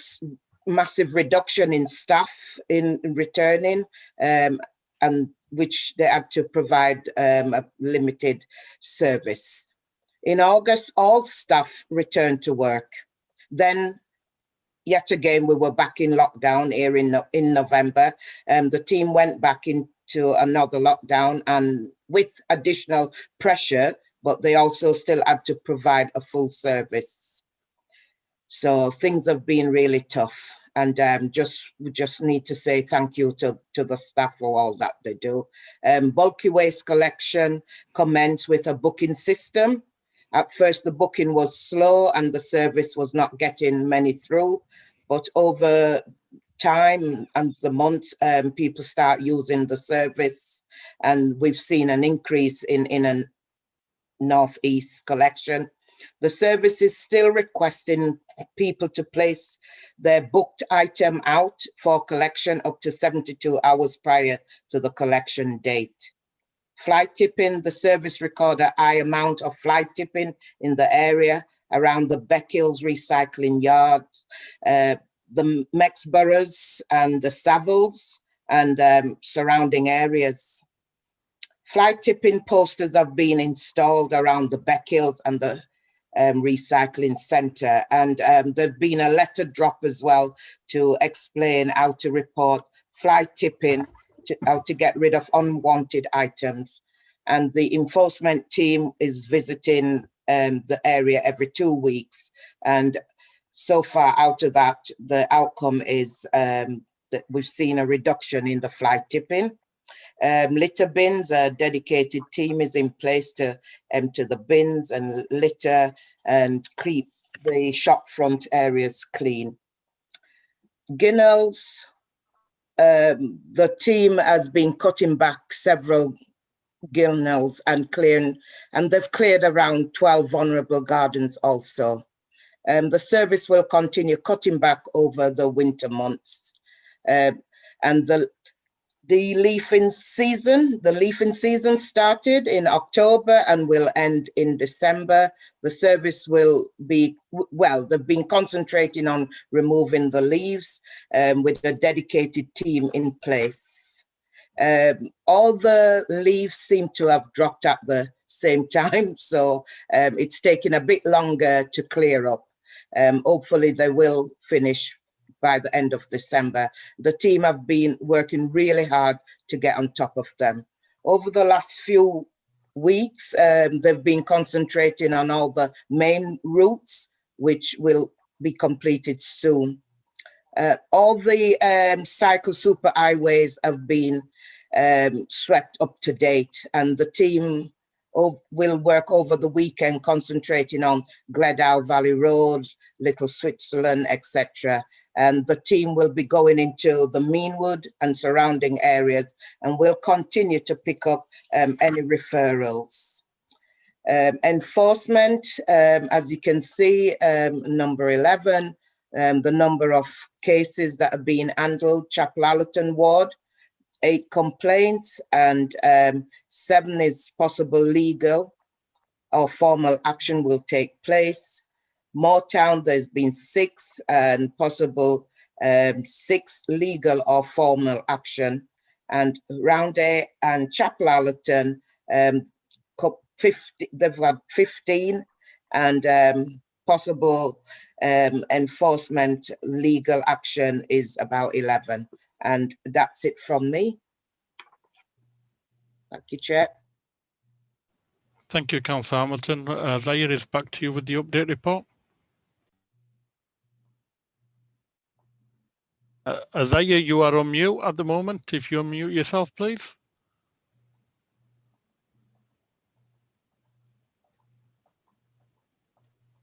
massive reduction in staff in returning, and which they had to provide a limited service. In August, all staff returned to work. Then, yet again, we were back in lockdown here in November. The team went back into another lockdown, and with additional pressure, but they also still had to provide a full service. So things have been really tough, and we just need to say thank you to the staff for all that they do. Bulky waste collection commenced with a booking system. At first, the booking was slow and the service was not getting many through, but over time and the months, people start using the service, and we've seen an increase in a northeast collection. The service is still requesting people to place their booked item out for collection up to 72 hours prior to the collection date. Fly tipping, the service recorded a high amount of fly tipping in the area around the Beckhills recycling yard, the Mexboroughs and the Savills and surrounding areas. Fly tipping posters have been installed around the Beckhills and the recycling centre, and there've been a letter drop as well to explain how to report fly tipping, how to get rid of unwanted items. And the enforcement team is visiting the area every 2 weeks, and so far out of that, the outcome is that we've seen a reduction in the fly tipping. Litter bins, a dedicated team is in place to empty the bins and litter and keep the shop front areas clean. Ginnells, the team has been cutting back several ginnells and clearing, and they've cleared around 12 vulnerable gardens also. The service will continue cutting back over the winter months. And the leafing season started in October and will end in December. The service will be, well, they've been concentrating on removing the leaves with a dedicated team in place. All the leaves seem to have dropped at the same time, so it's taking a bit longer to clear up. Hopefully they will finish by the end of December. The team have been working really hard to get on top of them. Over the last few weeks, they've been concentrating on all the main routes, which will be completed soon. All the cycle super highways have been swept up to date, and the team will work over the weekend concentrating on Gledow Valley Road, Little Switzerland, etc. And the team will be going into the Meanwood and surrounding areas, and will continue to pick up any referrals. Enforcement, as you can see, number 11, the number of cases that are being handled, Chapel Allerton Ward, 8 complaints, and 7 is possible legal or formal action will take place. Moortown, there's been 6 and possible 6 legal or formal action. And Roundhay and Chapel Allerton, they've had 15 and possible enforcement legal action is about 11. And that's it from me. Thank you, Chair. Thank you, Councillor Hamilton. Zahir is back to you with the update report. Zahir, you are on mute at the moment. If you unmute yourself, please.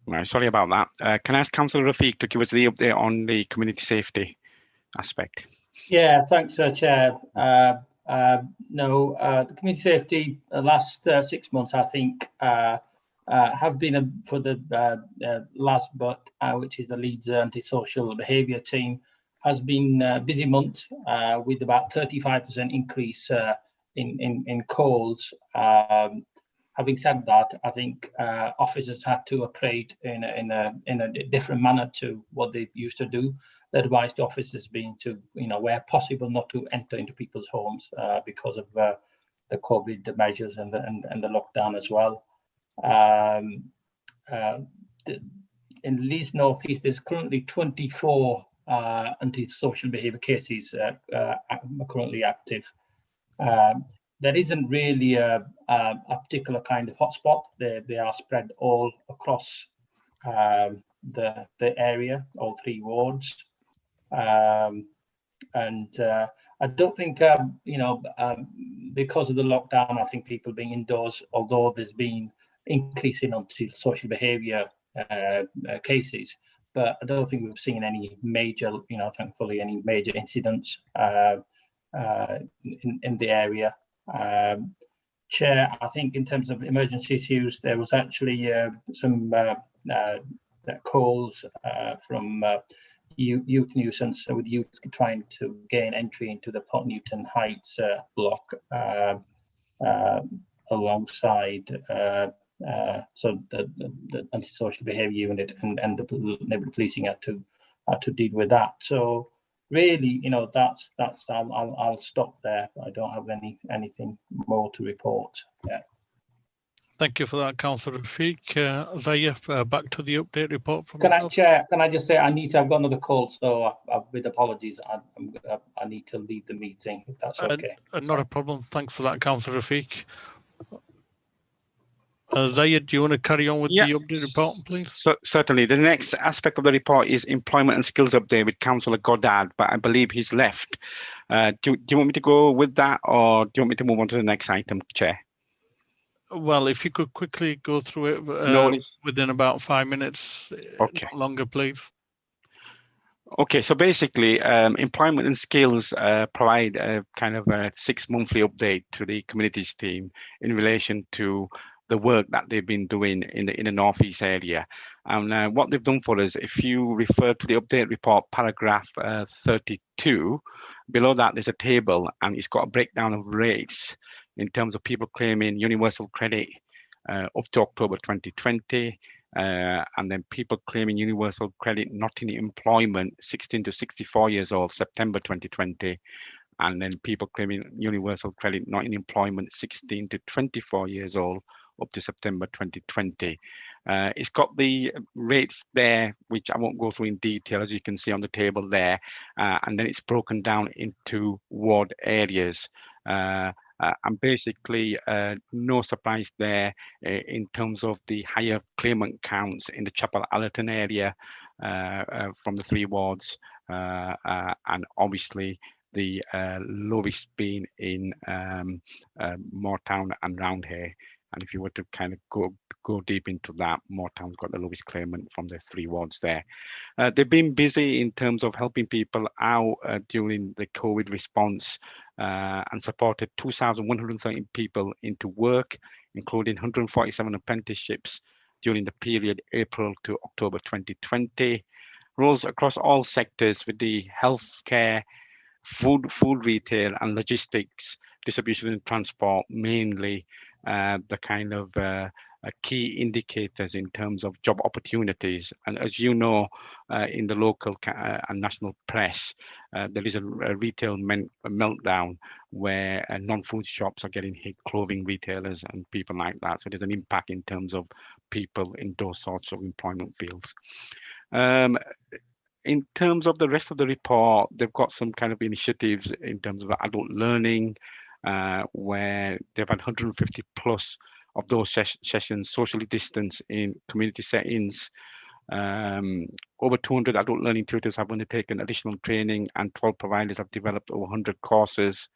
Right, sorry about that. Can I ask Councillor Rafiq to give us the update on the community safety aspect? Yeah, thanks, Chair. The community safety, the last 6 months, I think, have been for the last but which is the Leeds antisocial behaviour team, has been a busy month with about 35% increase in calls. Having said that, I think officers had to operate in a different manner to what they used to do. The advice to officers being to, where possible, not to enter into people's homes because of the COVID measures and the lockdown as well. In Leeds North East, there's currently 24 antisocial behaviour cases currently active. There isn't really a particular kind of hotspot. They are spread all across the area, all 3 wards. I don't think, because of the lockdown, I think people being indoors, although there's been increase in antisocial behaviour cases, but I don't think we've seen any major, thankfully, any major incidents in the area. Chair, I think in terms of emergency issues, there was actually some calls from youth nuisance, with youth trying to gain entry into the Pot Newton Heights block alongside so the antisocial behaviour unit and the neighbourhood policing had to deal with that. So really, that's I'll stop there. I don't have anything more to report. Yeah. Thank you for that, Councillor Rafiq. Zahir, back to the update report from Chair, can I just say I've got another call, so with apologies, I need to leave the meeting, if that's okay. Not a problem. Thanks for that, Councillor Rafiq. Zahir, do you want to carry on with the update report, please? Certainly. The next aspect of the report is employment and skills update with Councillor Goddard, but I believe he's left. Do you want me to go with that, or do you want me to move on to the next item, Chair? Well, if you could quickly go through it within about 5 minutes, okay. Not longer, please. Okay, so basically, employment and skills provide a kind of a 6 monthly update to the communities team in relation to the work that they've been doing in the northeast area. And what they've done for us, if you refer to the update report, paragraph 32, below that there's a table, and it's got a breakdown of rates in terms of people claiming universal credit up to October 2020, and then people claiming universal credit not in employment 16 to 64 years old, September 2020, and then people claiming universal credit not in employment 16 to 24 years old up to September 2020. It's got the rates there, which I won't go through in detail, as you can see on the table there, and then it's broken down into ward areas. And basically, no surprise there in terms of the higher claimant counts in the Chapel Allerton area from the 3 wards, and obviously the lowest being in Moortown and Roundhay. And if you were to kind of go deep into that, Moortown's got the lowest claimant from the 3 wards there. They've been busy in terms of helping people out during the COVID response, and supported 2,130 people into work, including 147 apprenticeships during the period April to October 2020. Roles across all sectors with the healthcare, food retail and logistics, distribution and transport, mainly the kind of key indicators in terms of job opportunities. And as you know, in the local and national press, there is a retail meltdown where non-food shops are getting hit, clothing retailers and people like that. So there's an impact in terms of people in those sorts of employment fields. In terms of the rest of the report, they've got some kind of initiatives in terms of adult learning, where they've had 150 plus of those sessions socially distanced in community settings. Over 200 adult learning tutors have undertaken additional training, and 12 providers have developed over 100 courses.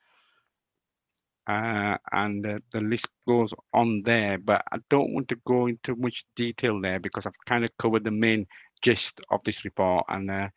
And the list goes on there, but I don't want to go into much detail there because I've kind of covered the main gist of this report. And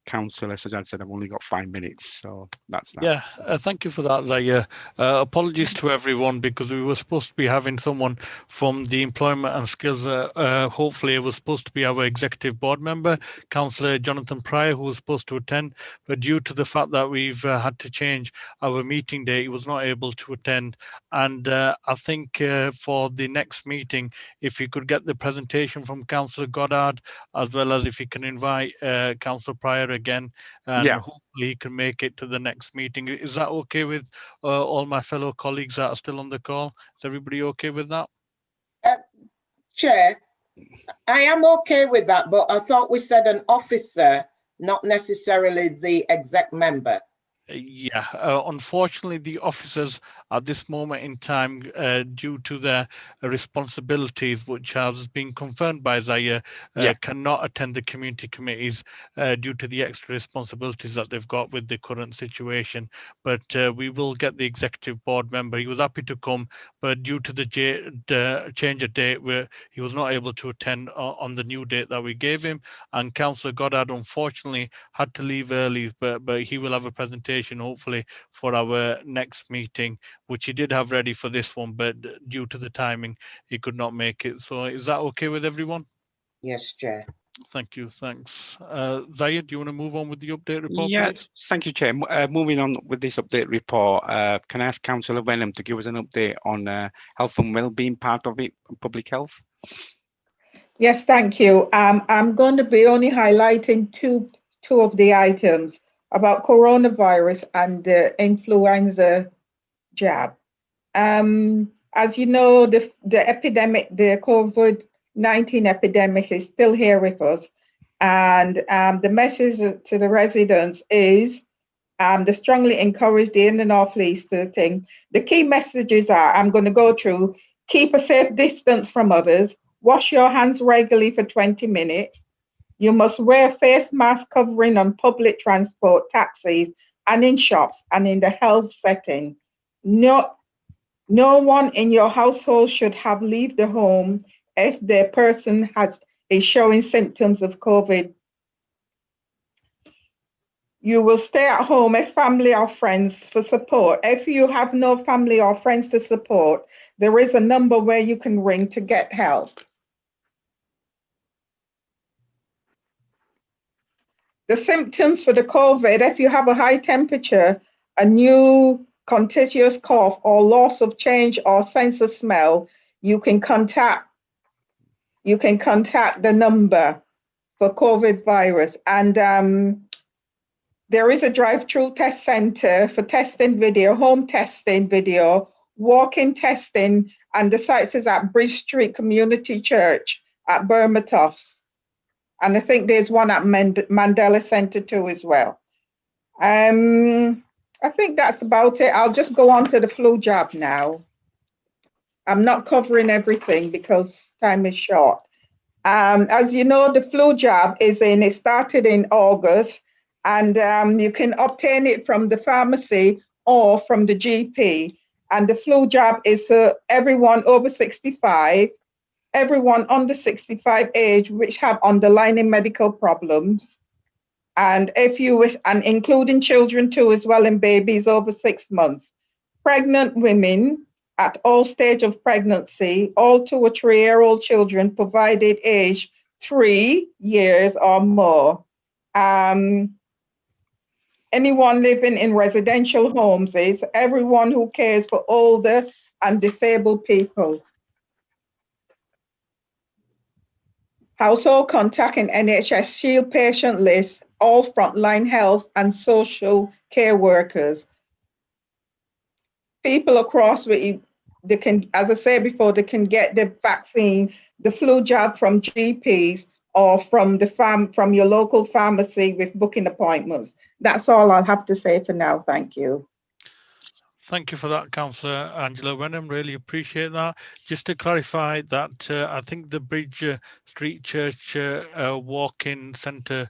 Councillor, as I said, I've only got 5 minutes, so that's that. Yeah, thank you for that, Zaya. Apologies to everyone because we were supposed to be having someone from the Employment and Skills. Hopefully, it was supposed to be our executive board member, Councillor Jonathan Pryor, who was supposed to attend, but due to the fact that we've had to change our meeting date, he was not able to attend. And I think for the next meeting, if you could get the presentation from Councillor Goddard, as well as if you can invite Councillor Pryor again, and hopefully he can make it to the next meeting. Is that okay with all my fellow colleagues that are still on the call? Is everybody okay with that? Chair, I am okay with that, but I thought we said an officer, not necessarily the exec member. Yeah, unfortunately, the officers at this moment in time, due to their responsibilities, which has been confirmed by Zaya, cannot attend the community committees due to the extra responsibilities that they've got with the current situation. But we will get the executive board member. He was happy to come, but due to the change of date, where he was not able to attend on the new date that we gave him. And Councillor Goddard, unfortunately, had to leave early, but he will have a presentation hopefully for our next meeting, which he did have ready for this one, but due to the timing, he could not make it. So is that okay with everyone? Yes, Chair. Thank you. Thanks. Zaya, do you want to move on with the update report, please? Thank you, Chair. Moving on with this update report, can I ask Councillor Wenham to give us an update on health and wellbeing part of it, public health? Yes, thank you. I'm going to be only highlighting two of the items about coronavirus and the influenza jab. As you know, the epidemic, the COVID-19 epidemic is still here with us. And the message to the residents is to strongly encourage the in the North East thing. The key messages are, I'm going to go through: keep a safe distance from others, wash your hands regularly for 20 minutes. You must wear face mask covering on public transport, taxis, and in shops and in the health setting. No one in your household should have leave the home if the person is showing symptoms of COVID. You will stay at home if family or friends for support. If you have no family or friends to support, there is a number where you can ring to get help. The symptoms for the COVID, if you have a high temperature, a new contagious cough, or loss of change or sense of smell, you can contact the number for COVID virus. And there is a drive-through test center for testing video, home testing video, walk-in testing, and the site is at Bridge Street Community Church at Burmatoffs. And I think there's one at Mandela Center too as well. I think that's about it. I'll just go on to the flu jab now. I'm not covering everything because time is short. As you know, the flu jab it started in August, and you can obtain it from the pharmacy or from the GP. And the flu jab is everyone over 65, everyone under 65 age, which have underlying medical problems. And if you wish, and including children too, as well, and babies over 6 months, pregnant women at all stage of pregnancy, all 2 or 3-year-old children, provided age 3 years or more. Anyone living in residential homes is everyone who cares for older and disabled people. Household contact in NHS Shield patient list, all frontline health and social care workers. People across, they can, as I said before, they can get the vaccine, the flu jab from GPs or from from your local pharmacy with booking appointments. That's all I'll have to say for now. Thank you. Thank you for that, Councillor Angela Wenham. Really appreciate that. Just to clarify that I think the Bridge Street Church walk-in centre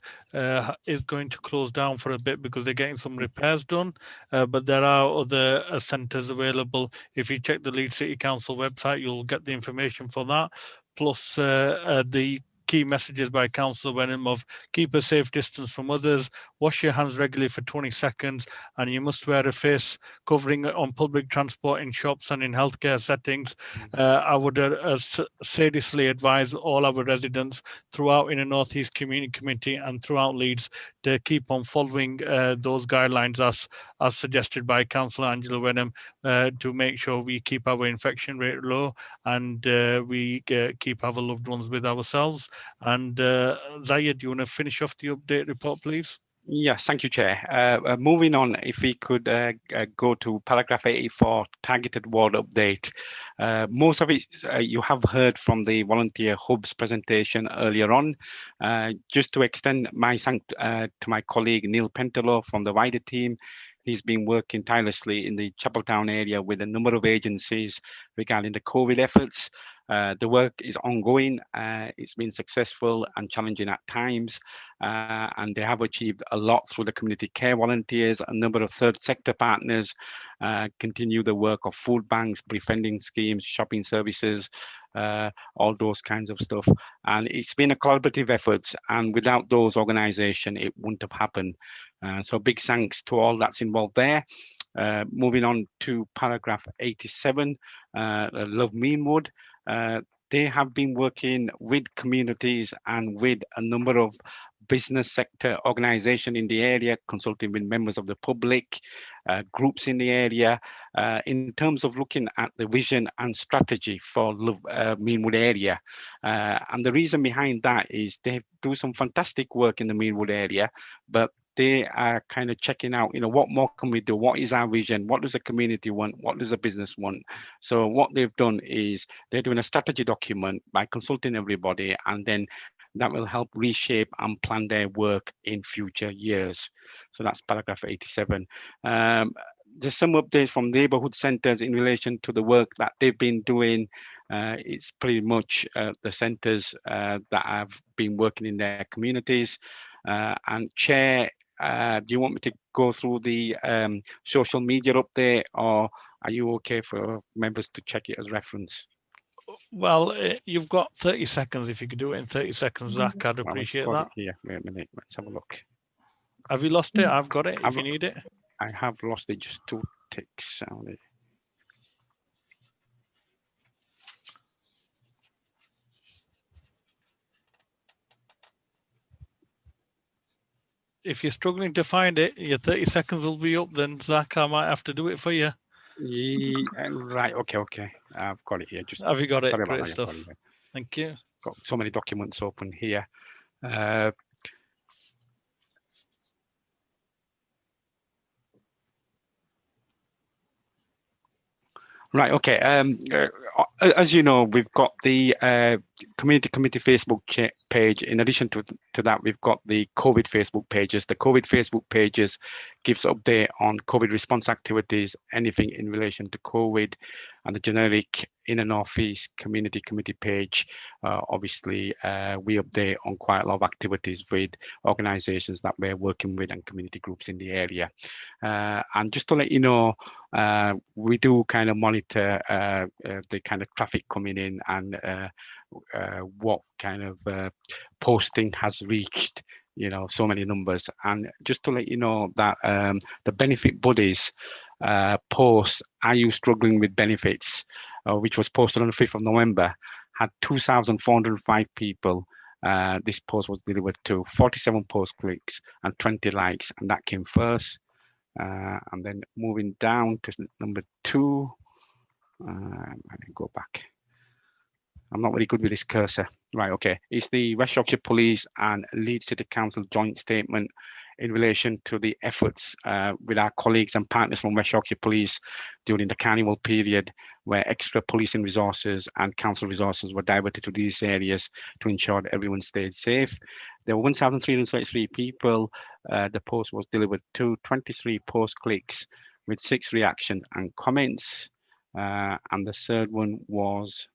is going to close down for a bit because they're getting some repairs done. But there are other centres available. If you check the Leeds City Council website, you'll get the information for that. Plus the key messages by Councillor Wenham of keep a safe distance from others, wash your hands regularly for 20 seconds, and you must wear a face covering on public transport, in shops and in healthcare settings. I would seriously advise all our residents throughout in the North East Community Committee and throughout Leeds to keep on following those guidelines as suggested by Councillor Angela Wenham to make sure we keep our infection rate low and we keep our loved ones with ourselves. And Zayed, do you want to finish off the update report, please? Yes, thank you, Chair. Moving on, if we could go to paragraph 84, targeted ward update. Most of it you have heard from the Volunteer Hub's presentation earlier on. Just to extend my thanks to my colleague Neil Pentelow from the wider team. He's been working tirelessly in the Chapeltown area with a number of agencies regarding the COVID efforts. The work is ongoing. It's been successful and challenging at times, and they have achieved a lot through the community care volunteers, a number of third sector partners, continue the work of food banks, befriending schemes, shopping services, all those kinds of stuff. And it's been a collaborative effort, and without those organizations, it wouldn't have happened. So big thanks to all that's involved there. Moving on to paragraph 87, Love Meanwood. They have been working with communities and with a number of business sector organizations in the area, consulting with members of the public, groups in the area, in terms of looking at the vision and strategy for Meanwood area. And the reason behind that is they do some fantastic work in the Meanwood area, but they are kind of checking out, what more can we do? What is our vision? What does the community want? What does the business want? So what they've done is they're doing a strategy document by consulting everybody, and then that will help reshape and plan their work in future years. So that's paragraph 87. There's some updates from neighborhood centers in relation to the work that they've been doing. It's pretty much the centers that have been working in their communities. And Chair, do you want me to go through the social media update, or are you okay for members to check it as reference? Well, you've got 30 seconds. If you could do it in 30 seconds, Zach, I'd appreciate that. Yeah, wait a minute. Let's have a look. Have you lost it? I've got it if you need it. I have lost it, just 2 ticks only. If you're struggling to find it, your 30 seconds will be up. Then Zach, I might have to do it for you. Yeah, right. Okay. I've got it here. Just Have you got it? sorry about Great that. stuff. Thank you. Got so many documents open here. Right. Okay. As you know, we've got the community committee Facebook page. In addition to that, we've got the COVID Facebook pages. The COVID Facebook pages gives update on COVID response activities, anything in relation to COVID, and the generic Inner Northeast Community Committee page. Obviously, we update on quite a lot of activities with organisations that we're working with and community groups in the area. And just to let you know, we do kind of monitor the kind of traffic coming in and what kind of posting has reached, you know, so many numbers. And just to let you know that the benefit buddies post, "Are you struggling with benefits?" Which was posted on the 5th of November, had 2,405 people. This post was delivered to 47 post clicks and 20 likes, and that came first. And then moving down to number 2, go back. I'm not very good with this cursor. Right, okay. It's the West Yorkshire Police and Leeds City Council joint statement in relation to the efforts with our colleagues and partners from West Yorkshire Police during the carnival period, where extra policing resources and council resources were diverted to these areas to ensure that everyone stayed safe. There were 1,333 people. The post was delivered to 23 post clicks with 6 reactions and comments. And the third one was,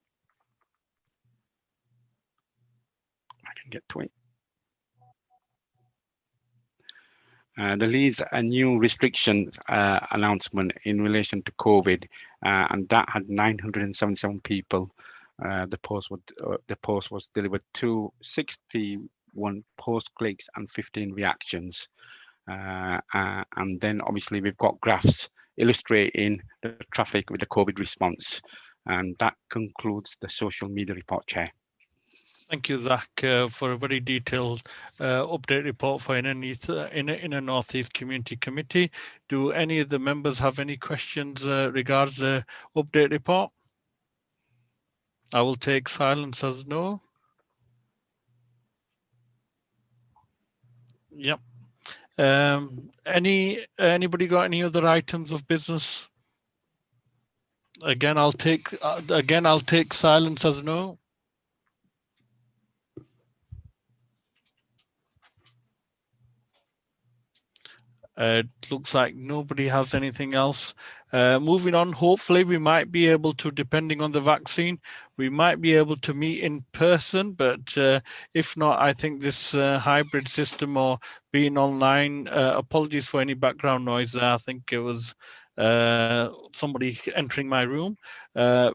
I can get to it. The Leeds a new restriction announcement in relation to COVID, and that had 977 people. The post was delivered to 61 post clicks and 15 reactions. And then obviously we've got graphs illustrating the traffic with the COVID response. And that concludes the social media report, Chair. Thank you, Zach, for a very detailed update report for Inner Northeast Community Committee. Do any of the members have any questions regards the update report? I will take silence as no. Yep. Anybody got any other items of business? Again, I'll take silence as no. It looks like nobody has anything else. Moving on, hopefully we might be able to, depending on the vaccine, we might be able to meet in person, but if not, I think this hybrid system or being online, apologies for any background noise there. I think it was somebody entering my room.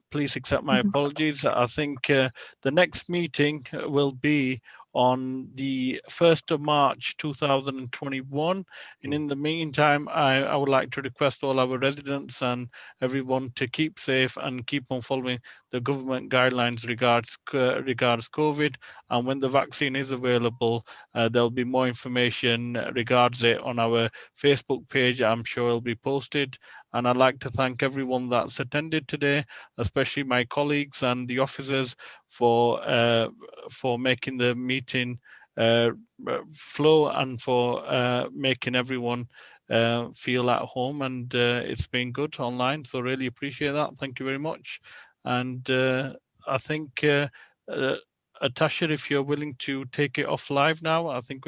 Please accept my apologies. I think the next meeting will be on the 1st of March 2021. And in the meantime, I would like to request all our residents and everyone to keep safe and keep on following the government guidelines regards COVID. And when the vaccine is available, there'll be more information regards it on our Facebook page. I'm sure it'll be posted. And I'd like to thank everyone that's attended today, especially my colleagues and the officers for making the meeting flow and for making everyone feel at home. And it's been good online, so really appreciate that. Thank you very much. And I think Atasha, if you're willing to take it off live now, I think